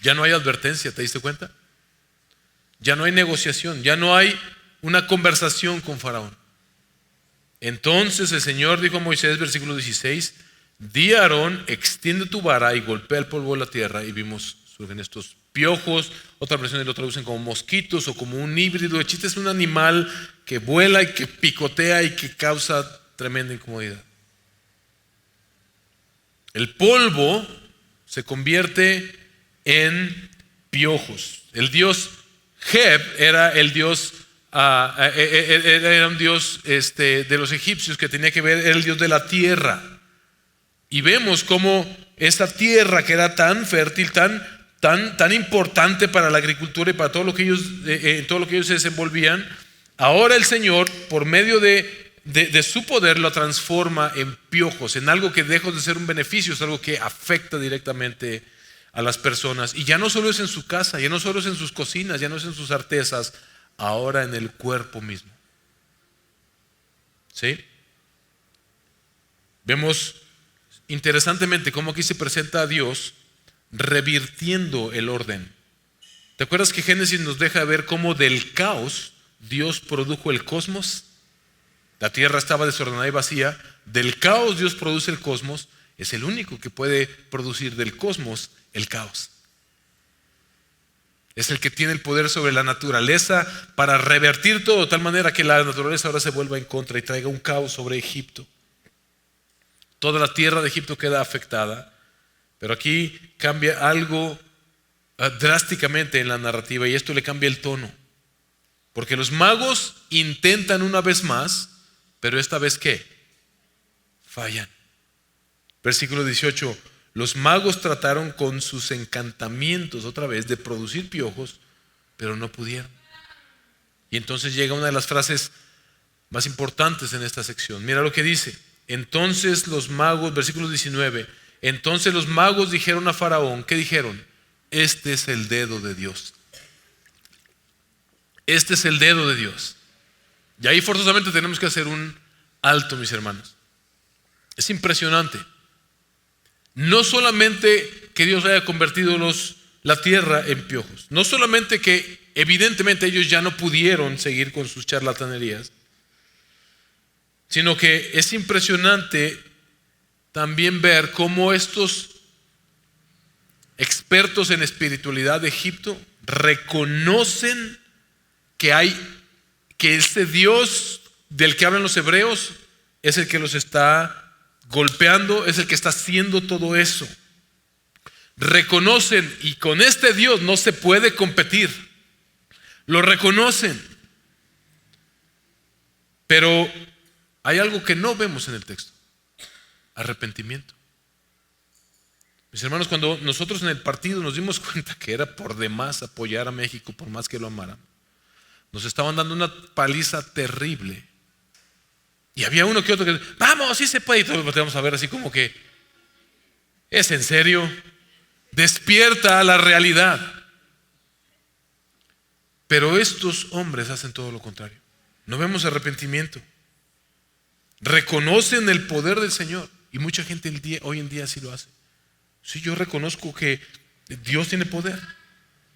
Ya no hay advertencia, ¿te diste cuenta? Ya no hay negociación, ya no hay una conversación con Faraón. Entonces el Señor dijo a Moisés, versículo 16, di a Aarón, extiende tu vara y golpea el polvo de la tierra. Y vimos, surgen estos piojos, otras versiones lo traducen como mosquitos o como un híbrido. El chiste es un animal que vuela y que picotea y que causa tremenda incomodidad. El polvo se convierte en piojos. El dios Heb era el dios, era un dios de los egipcios que tenía que ver, era el dios de la tierra. Y vemos cómo esa tierra que era tan fértil, tan importante para la agricultura y para todo lo que ellos se desenvolvían, ahora el Señor, por medio de su poder, lo transforma en piojos, en algo que deja de ser un beneficio, es algo que afecta directamente a las personas. Y ya no solo es en su casa, ya no solo es en sus cocinas, ya no es en sus artesas, ahora en el cuerpo mismo. ¿Sí? Vemos interesantemente cómo aquí se presenta a Dios revirtiendo el orden. ¿Te acuerdas que Génesis nos deja ver cómo del caos Dios produjo el cosmos? La tierra estaba desordenada y vacía. Del caos Dios produce el cosmos. Es el único que puede producir del cosmos el caos. Es el que tiene el poder sobre la naturaleza para revertir todo de tal manera que la naturaleza ahora se vuelva en contra y traiga un caos sobre Egipto. Toda la tierra de Egipto queda afectada, pero aquí cambia algo drásticamente en la narrativa, y esto le cambia el tono, porque los magos intentan una vez más, pero esta vez ¿qué? Fallan. Versículo 18: los magos trataron con sus encantamientos otra vez de producir piojos, pero no pudieron. Y entonces llega una de las frases más importantes en esta sección. Mira lo que dice: entonces los magos, versículo 19, entonces los magos dijeron a Faraón, ¿qué dijeron? Este es el dedo de Dios. Este es el dedo de Dios. Y ahí forzosamente tenemos que hacer un alto, mis hermanos. Es impresionante. No solamente que Dios haya convertido la tierra en piojos, no solamente que evidentemente ellos ya no pudieron seguir con sus charlatanerías, sino que es impresionante también ver cómo estos expertos en espiritualidad de Egipto reconocen que ese Dios del que hablan los hebreos es el que los está golpeando, es el que está haciendo todo eso. Reconocen, y con este Dios no se puede competir. Lo reconocen. Pero hay algo que no vemos en el texto: arrepentimiento. Mis hermanos, cuando nosotros en el partido nos dimos cuenta que era por demás apoyar a México, por más que lo amaran, nos estaban dando una paliza terrible. Y había uno que otro que, vamos, sí se puede. Y todos volteamos a ver así como que, ¿es en serio? Despierta a la realidad. Pero estos hombres hacen todo lo contrario. No vemos arrepentimiento. Reconocen el poder del Señor. Y mucha gente hoy en día así lo hace. Sí, yo reconozco que Dios tiene poder.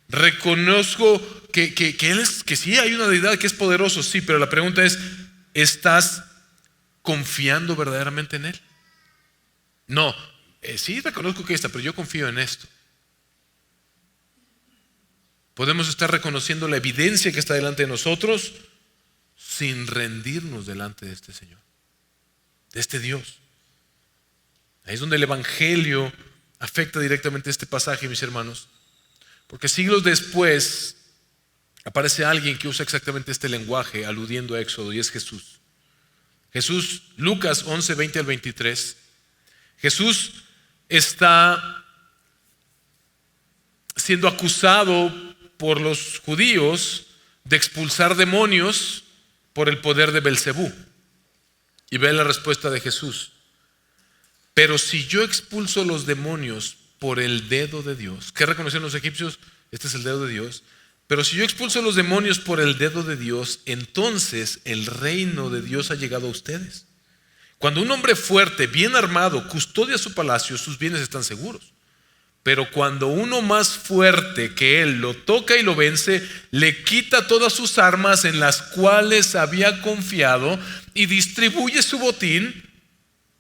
Reconozco que sí hay una deidad que es poderoso, sí, pero la pregunta es, ¿estás confiando verdaderamente en Él? No, sí reconozco que pero yo confío en esto. Podemos estar reconociendo la evidencia que está delante de nosotros sin rendirnos delante de este Señor, de este Dios. Ahí es donde el Evangelio afecta directamente este pasaje, mis hermanos, porque siglos después aparece alguien que usa exactamente este lenguaje aludiendo a Éxodo, y es Jesús. Jesús, Lucas 11, 20 al 23. Jesús está siendo acusado por los judíos de expulsar demonios por el poder de Belcebú. Y ve la respuesta de Jesús: pero si yo expulso los demonios por el dedo de Dios, ¿qué reconocieron los egipcios? Este es el dedo de Dios. Pero si yo expulso los demonios por el dedo de Dios, entonces el reino de Dios ha llegado a ustedes. Cuando un hombre fuerte, bien armado, custodia su palacio, sus bienes están seguros. Pero cuando uno más fuerte que él lo toca y lo vence, le quita todas sus armas en las cuales había confiado y distribuye su botín.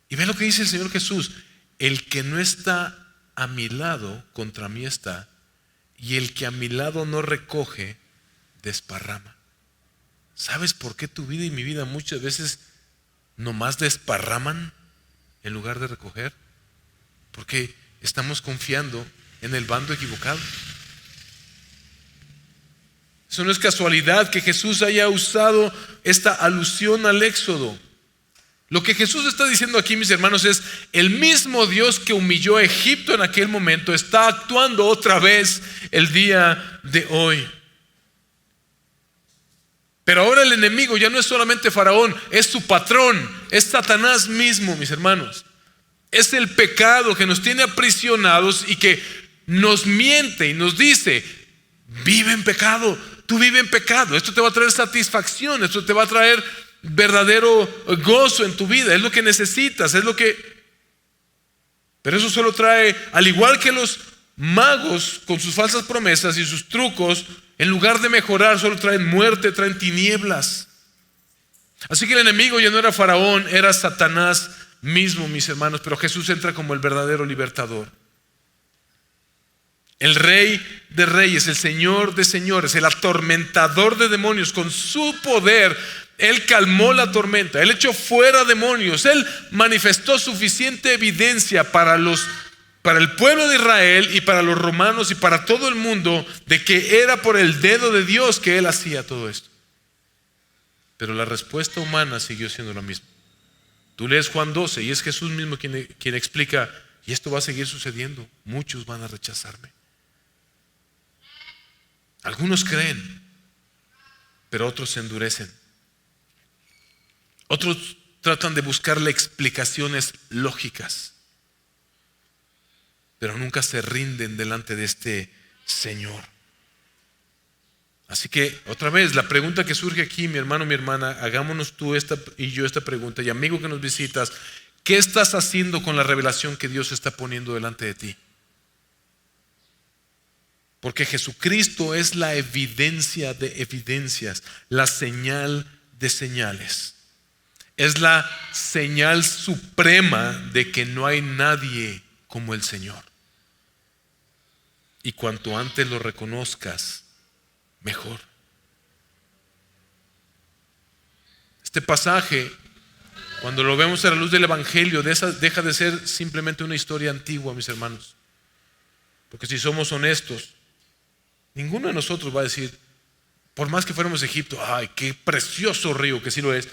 Y ve lo que dice el Señor Jesús: el que no está a mi lado, contra mí está, y el que a mi lado no recoge, desparrama. ¿Sabes por qué tu vida y mi vida muchas veces nomás desparraman en lugar de recoger? Porque estamos confiando en el bando equivocado. Eso no es casualidad que Jesús haya usado esta alusión al Éxodo. Lo que Jesús está diciendo aquí, mis hermanos, es: el mismo Dios que humilló a Egipto en aquel momento está actuando otra vez el día de hoy. Pero ahora el enemigo ya no es solamente Faraón, es su patrón, es Satanás mismo, mis hermanos. Es el pecado que nos tiene aprisionados y que nos miente y nos dice: vive en pecado, tú vive en pecado, esto te va a traer satisfacción, esto te va a traer verdadero gozo en tu vida, es lo que necesitas, pero eso solo trae, al igual que los magos con sus falsas promesas y sus trucos, en lugar de mejorar, solo traen muerte, traen tinieblas. Así que el enemigo ya no era Faraón, era Satanás mismo, mis hermanos, pero Jesús entra como el verdadero libertador. El Rey de Reyes, el Señor de Señores, el atormentador de demonios, con su poder, Él calmó la tormenta, Él echó fuera demonios, Él manifestó suficiente evidencia para el pueblo de Israel y para los romanos y para todo el mundo de que era por el dedo de Dios que Él hacía todo esto. Pero la respuesta humana siguió siendo la misma. Tú lees Juan 12 y es Jesús mismo quien explica, y esto va a seguir sucediendo, muchos van a rechazarme. Algunos creen, pero otros se endurecen. Otros tratan de buscarle explicaciones lógicas, pero nunca se rinden delante de este Señor. Así que, otra vez, la pregunta que surge aquí, mi hermano, mi hermana, hagámonos tú y yo esta pregunta, y amigo que nos visitas, ¿qué estás haciendo con la revelación que Dios está poniendo delante de ti? Porque Jesucristo es la evidencia de evidencias, la señal de señales. Es la señal suprema de que no hay nadie como el Señor. Y cuanto antes lo reconozcas, mejor. Este pasaje, cuando lo vemos a la luz del Evangelio, deja de ser simplemente una historia antigua, mis hermanos. Porque si somos honestos, ninguno de nosotros va a decir, por más que fuéramos a Egipto, ay, qué precioso río, que sí lo es,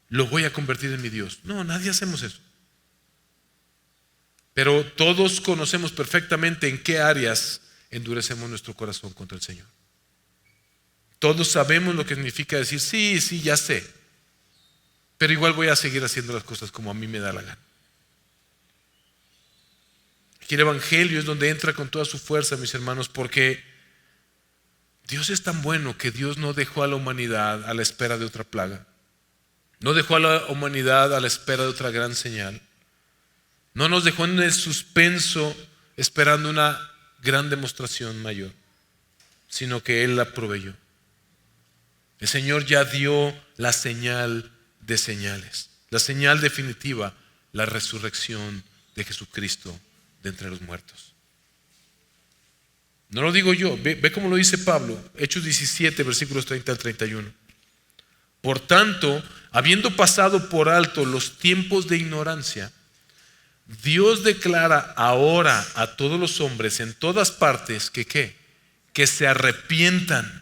lo voy a convertir en mi Dios. No, nadie hacemos eso. Pero todos conocemos perfectamente en qué áreas endurecemos nuestro corazón contra el Señor. Todos sabemos lo que significa decir, sí, ya sé, pero igual voy a seguir haciendo las cosas como a mí me da la gana. Aquí el Evangelio es donde entra con toda su fuerza, mis hermanos, porque Dios es tan bueno que Dios no dejó a la humanidad a la espera de otra plaga. No dejó a la humanidad a la espera de otra gran señal. No nos dejó en el suspenso esperando una gran demostración mayor, sino que Él la proveyó. El Señor ya dio la señal de señales, la señal definitiva, la resurrección de Jesucristo de entre los muertos. No lo digo yo, ve cómo lo dice Pablo, Hechos 17, versículos 30 al 31. Por tanto, habiendo pasado por alto los tiempos de ignorancia, Dios declara ahora a todos los hombres en todas partes que se arrepientan,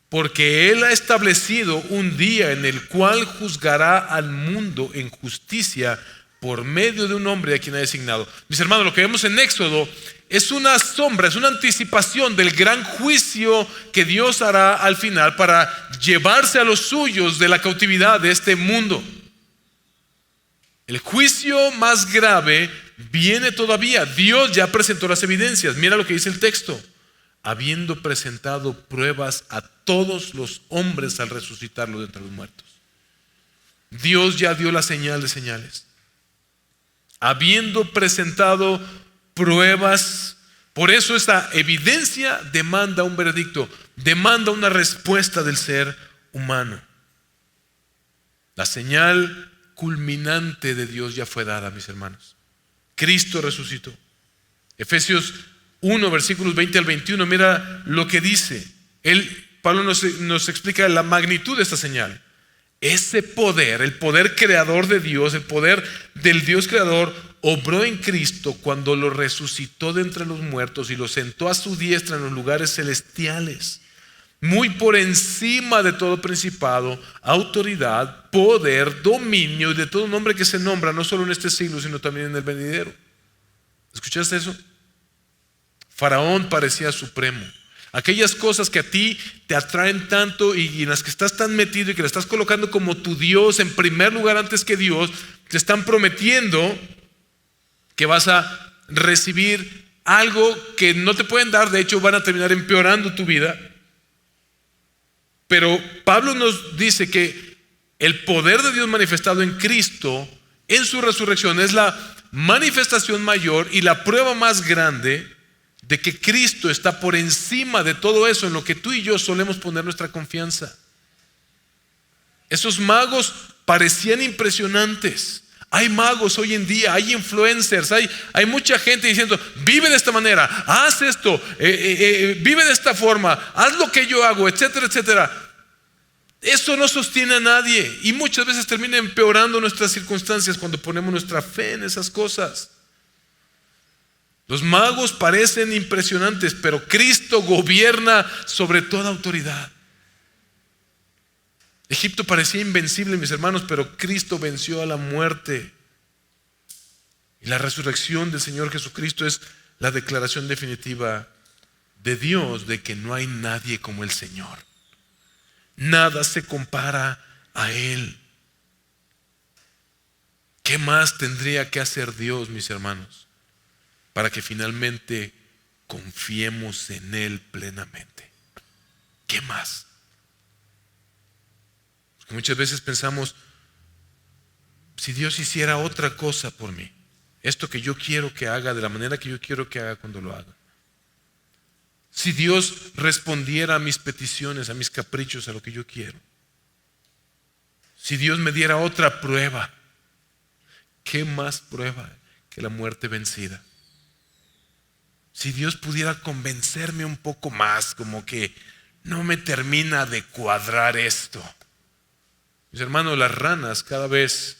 porque Él ha establecido un día en el cual juzgará al mundo en justicia por medio de un hombre a quien ha designado. Mis hermanos, lo que vemos en Éxodo es una sombra, es una anticipación del gran juicio que Dios hará al final para llevarse a los suyos de la cautividad de este mundo. El juicio más grave viene todavía. Dios ya presentó las evidencias. Mira lo que dice el texto. Habiendo presentado pruebas a todos los hombres al resucitarlo de entre los muertos. Dios ya dio la señal de señales. Habiendo presentado pruebas, por eso esa evidencia demanda un veredicto, demanda una respuesta del ser humano. La señal culminante de Dios ya fue dada, mis hermanos. Cristo resucitó. Efesios 1, versículos 20 al 21, mira lo que dice. Pablo nos explica la magnitud de esta señal. Ese poder, el poder creador de Dios, el poder del Dios creador, obró en Cristo cuando lo resucitó de entre los muertos y lo sentó a su diestra en los lugares celestiales, muy por encima de todo principado, autoridad, poder, dominio y de todo nombre que se nombra, no solo en este siglo, sino también en el venidero. ¿Escuchaste eso? Faraón parecía supremo. Aquellas cosas que a ti te atraen tanto y en las que estás tan metido y que le estás colocando como tu Dios en primer lugar antes que Dios, te están prometiendo que vas a recibir algo que no te pueden dar. De hecho, van a terminar empeorando tu vida. Pero Pablo nos dice que El poder de Dios manifestado en Cristo, en su resurrección, es la manifestación mayor y la prueba más grande de que Cristo está por encima de todo eso en lo que tú y yo solemos poner nuestra confianza. Esos magos parecían impresionantes. Hay magos hoy en día, hay influencers, hay mucha gente diciendo: vive de esta manera, haz esto, vive de esta forma, haz lo que yo hago, etcétera, etcétera. Eso no sostiene a nadie y muchas veces termina empeorando nuestras circunstancias cuando ponemos nuestra fe en esas cosas. Los magos parecen impresionantes, pero Cristo gobierna sobre toda autoridad. Egipto parecía invencible, mis hermanos, pero Cristo venció a la muerte. Y la resurrección del Señor Jesucristo es la declaración definitiva de Dios de que no hay nadie como el Señor. Nada se compara a Él. ¿Qué más tendría que hacer Dios, mis hermanos, para que finalmente confiemos en Él plenamente? ¿Qué más? Porque muchas veces pensamos: si Dios hiciera otra cosa por mí, esto que yo quiero que haga de la manera que yo quiero que haga cuando lo haga. Si Dios respondiera a mis peticiones, a mis caprichos, a lo que yo quiero. Si Dios me diera otra prueba. ¿Qué más prueba que la muerte vencida? Si Dios pudiera convencerme un poco más, como que no me termina de cuadrar esto. Mis hermanos, las ranas cada vez,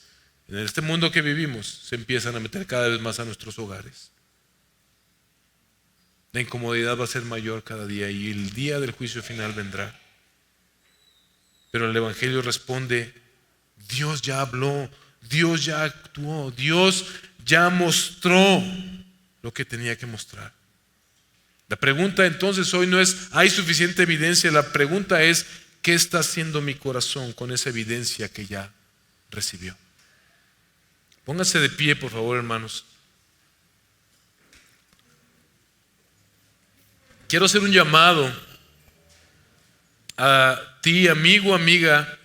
en este mundo que vivimos, se empiezan a meter cada vez más a nuestros hogares. La incomodidad va a ser mayor cada día y el día del juicio final vendrá. Pero el Evangelio responde: Dios ya habló, Dios ya actuó, Dios ya mostró lo que tenía que mostrar. La pregunta entonces hoy no es: ¿hay suficiente evidencia? La pregunta es: ¿qué está haciendo mi corazón con esa evidencia que ya recibió? Pónganse de pie, por favor, hermanos. Quiero hacer un llamado a ti, amigo, amiga,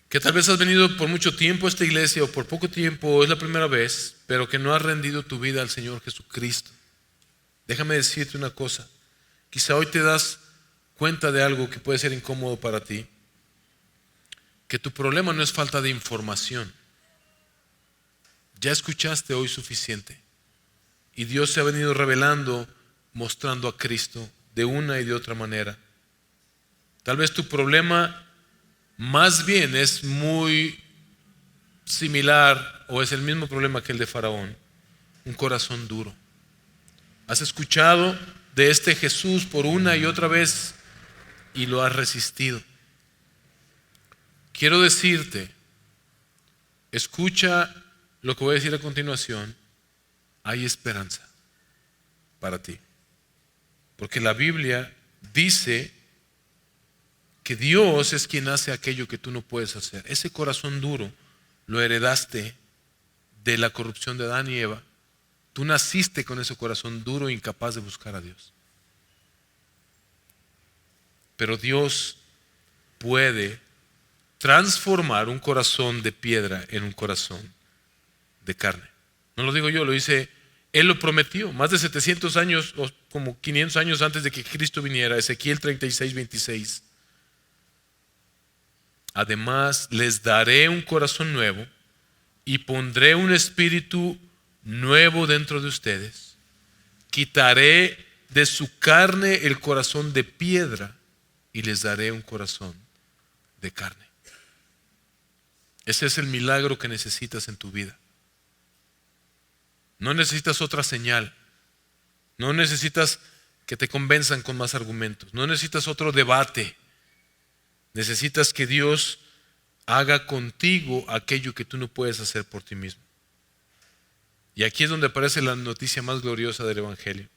que tal vez has venido por mucho tiempo a esta iglesia o por poco tiempo, o es la primera vez, pero que no has rendido tu vida al Señor Jesucristo. Déjame decirte una cosa. Quizá hoy te das cuenta de algo que puede ser incómodo para ti, que tu problema no es falta de información. Ya escuchaste hoy suficiente. Y Dios se ha venido revelando, mostrando a Cristo de una y de otra manera. Tal vez tu problema más bien es muy similar o es el mismo problema que el de Faraón, un corazón duro. Has escuchado de este Jesús por una y otra vez y lo has resistido. Quiero decirte, escucha lo que voy a decir a continuación. Hay esperanza para ti. Porque la Biblia dice que Dios es quien hace aquello que tú no puedes hacer. Ese corazón duro lo heredaste de la corrupción de Adán y Eva. Tú naciste con ese corazón duro, incapaz de buscar a Dios. Pero Dios puede transformar un corazón de piedra en un corazón de carne. No lo digo yo, lo dice, Él lo prometió, más de 700 años o como 500 años antes de que Cristo viniera. Ezequiel 36:26. Además, les daré un corazón nuevo y pondré un espíritu nuevo dentro de ustedes. Quitaré de su carne el corazón de piedra y les daré un corazón de carne. Ese es el milagro que necesitas en tu vida. No necesitas otra señal. No necesitas que te convenzan con más argumentos. No necesitas otro debate. Necesitas que Dios haga contigo aquello que tú no puedes hacer por ti mismo. Y aquí es donde aparece la noticia más gloriosa del Evangelio.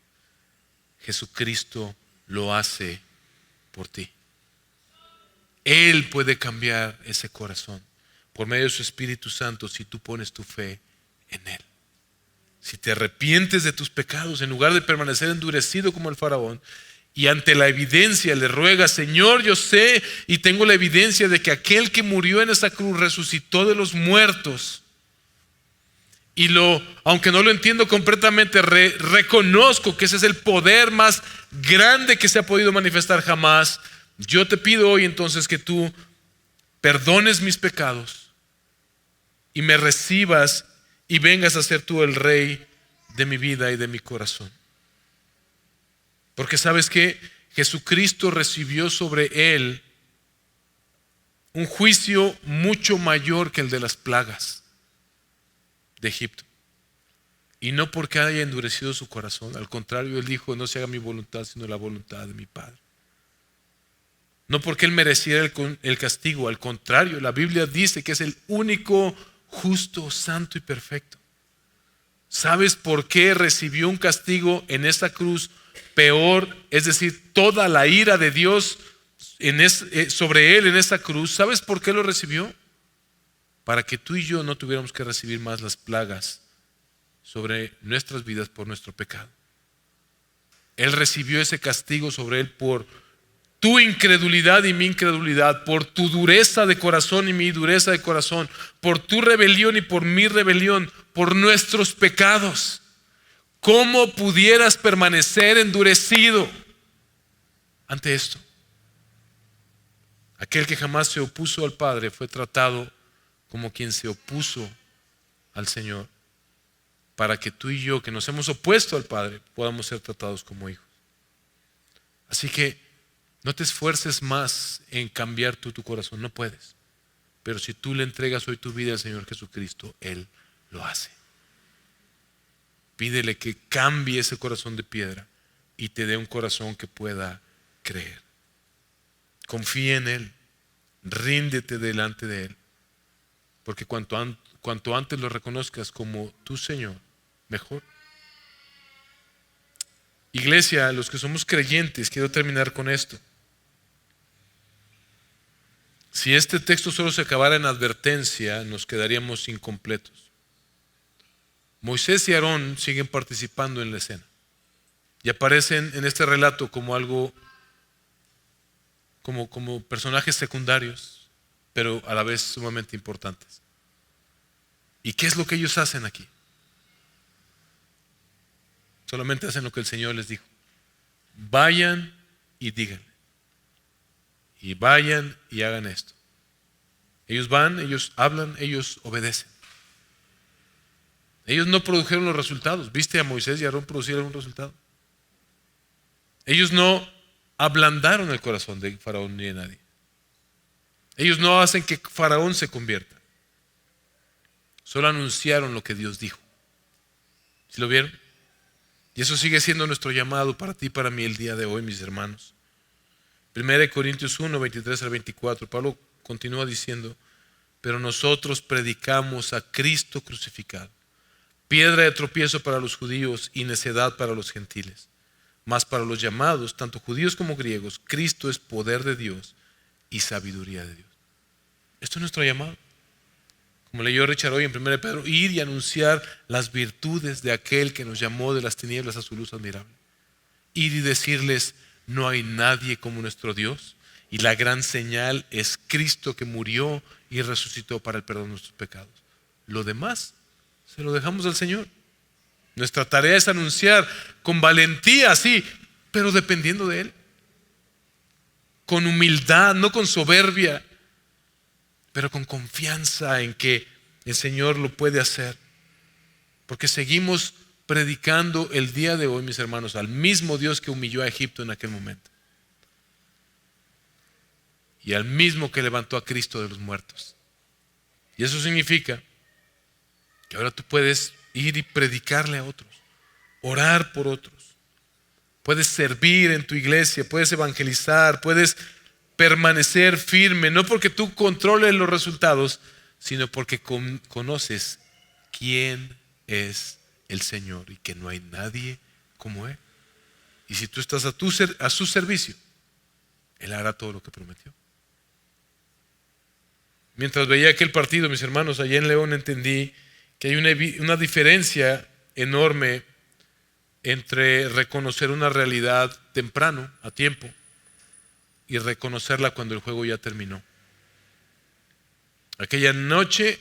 Jesucristo lo hace por ti. Él puede cambiar ese corazón por medio de su Espíritu Santo si tú pones tu fe en Él. Si te arrepientes de tus pecados, en lugar de permanecer endurecido como el faraón Y ante la evidencia le ruega: Señor, yo sé y tengo la evidencia de que aquel que murió en esa cruz resucitó de los muertos. Y aunque no lo entiendo completamente, reconozco que ese es el poder más grande que se ha podido manifestar jamás. Yo te pido hoy entonces que tú perdones mis pecados y me recibas y vengas a ser tú el rey de mi vida y de mi corazón. Porque sabes que Jesucristo recibió sobre él un juicio mucho mayor que el de las plagas de Egipto. Y no porque haya endurecido su corazón, al contrario, él dijo: no se haga mi voluntad sino la voluntad de mi Padre. No porque él mereciera el castigo, al contrario, la Biblia dice que es el único justo, santo y perfecto. ¿Sabes por qué recibió un castigo en esta cruz peor? Es decir, toda la ira de Dios sobre él en esta cruz. ¿Sabes por qué lo recibió? Para que tú y yo no tuviéramos que recibir más las plagas sobre nuestras vidas por nuestro pecado. Él recibió ese castigo sobre él por tu incredulidad y mi incredulidad, por tu dureza de corazón y mi dureza de corazón, por tu rebelión y por mi rebelión, por nuestros pecados. ¿Cómo pudieras permanecer endurecido ante esto? Aquel que jamás se opuso al Padre fue tratado como quien se opuso al Señor, para que tú y yo, que nos hemos opuesto al Padre, podamos ser tratados como hijos. Así que no te esfuerces más en cambiar tu corazón, no puedes. Pero si tú le entregas hoy tu vida al Señor Jesucristo, Él lo hace. Pídele que cambie ese corazón de piedra y te dé un corazón que pueda creer. Confía en Él, ríndete delante de Él, porque cuanto antes lo reconozcas como tu Señor, mejor. Iglesia, los que somos creyentes, quiero terminar con esto. Si este texto solo se acabara en advertencia, nos quedaríamos incompletos. Moisés y Aarón siguen participando en la escena y aparecen en este relato como algo, como personajes secundarios, pero a la vez sumamente importantes. ¿Y qué es lo que ellos hacen aquí? Solamente hacen lo que el Señor les dijo: vayan y díganle. Y vayan y hagan esto. Ellos van, ellos hablan, ellos obedecen. Ellos no produjeron los resultados. ¿Viste a Moisés y a Aarón producir algún resultado? Ellos no ablandaron el corazón de Faraón ni de nadie. Ellos no hacen que Faraón se convierta. Solo anunciaron lo que Dios dijo. ¿Sí lo vieron? Y eso sigue siendo nuestro llamado para ti y para mí el día de hoy, mis hermanos. 1 Corintios 1, 23 al 24, Pablo continúa diciendo: pero nosotros predicamos a Cristo crucificado, piedra de tropiezo para los judíos y necedad para los gentiles. Mas para los llamados, tanto judíos como griegos, Cristo es poder de Dios y sabiduría de Dios. Esto es nuestro llamado. Como leyó Richard hoy en 1 Pedro, ir y anunciar las virtudes de aquel que nos llamó de las tinieblas a su luz admirable. Ir y decirles: no hay nadie como nuestro Dios, y la gran señal es Cristo, que murió y resucitó para el perdón de nuestros pecados. Lo demás se lo dejamos al Señor. Nuestra tarea es anunciar con valentía, sí, pero dependiendo de Él. Con humildad, no con soberbia, pero con confianza en que el Señor lo puede hacer. Porque seguimos predicando el día de hoy, mis hermanos, al mismo Dios que humilló a Egipto en aquel momento. Y al mismo que levantó a Cristo de los muertos. Y eso significa que ahora tú puedes ir y predicarle a otros, orar por otros. Puedes servir en tu iglesia, puedes evangelizar, puedes permanecer firme, no porque tú controles los resultados, sino porque conoces quién es el Señor y que no hay nadie como Él. Y si tú estás a su servicio, Él hará todo lo que prometió. Mientras veía aquel partido, mis hermanos, allá en León, entendí que hay una diferencia enorme entre reconocer una realidad temprano, a tiempo, y reconocerla cuando el juego ya terminó. Aquella noche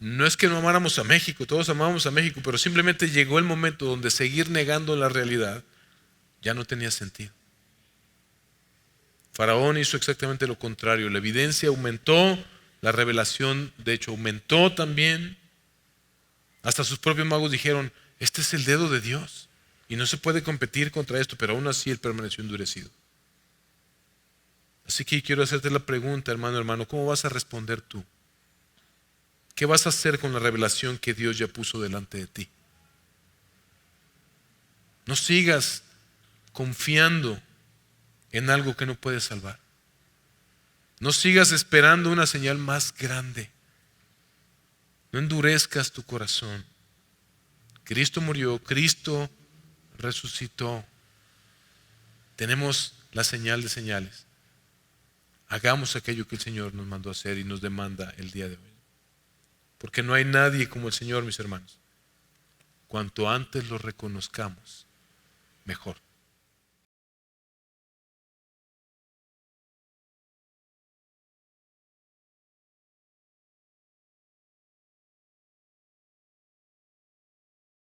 no es que no amáramos a México, todos amábamos a México, pero simplemente llegó el momento donde seguir negando la realidad ya no tenía sentido. Faraón hizo exactamente lo contrario. La evidencia aumentó, la revelación de hecho aumentó también. Hasta sus propios magos dijeron, este es el dedo de Dios y no se puede competir contra esto, pero aún así él permaneció endurecido. Así que quiero hacerte la pregunta, hermano, ¿cómo vas a responder tú? ¿Qué vas a hacer con la revelación que Dios ya puso delante de ti? No sigas confiando en algo que no puede salvar. No sigas esperando una señal más grande. No endurezcas tu corazón. Cristo murió, Cristo resucitó. Tenemos la señal de señales. Hagamos aquello que el Señor nos mandó hacer y nos demanda el día de hoy. Porque no hay nadie como el Señor, mis hermanos. Cuanto antes lo reconozcamos, mejor.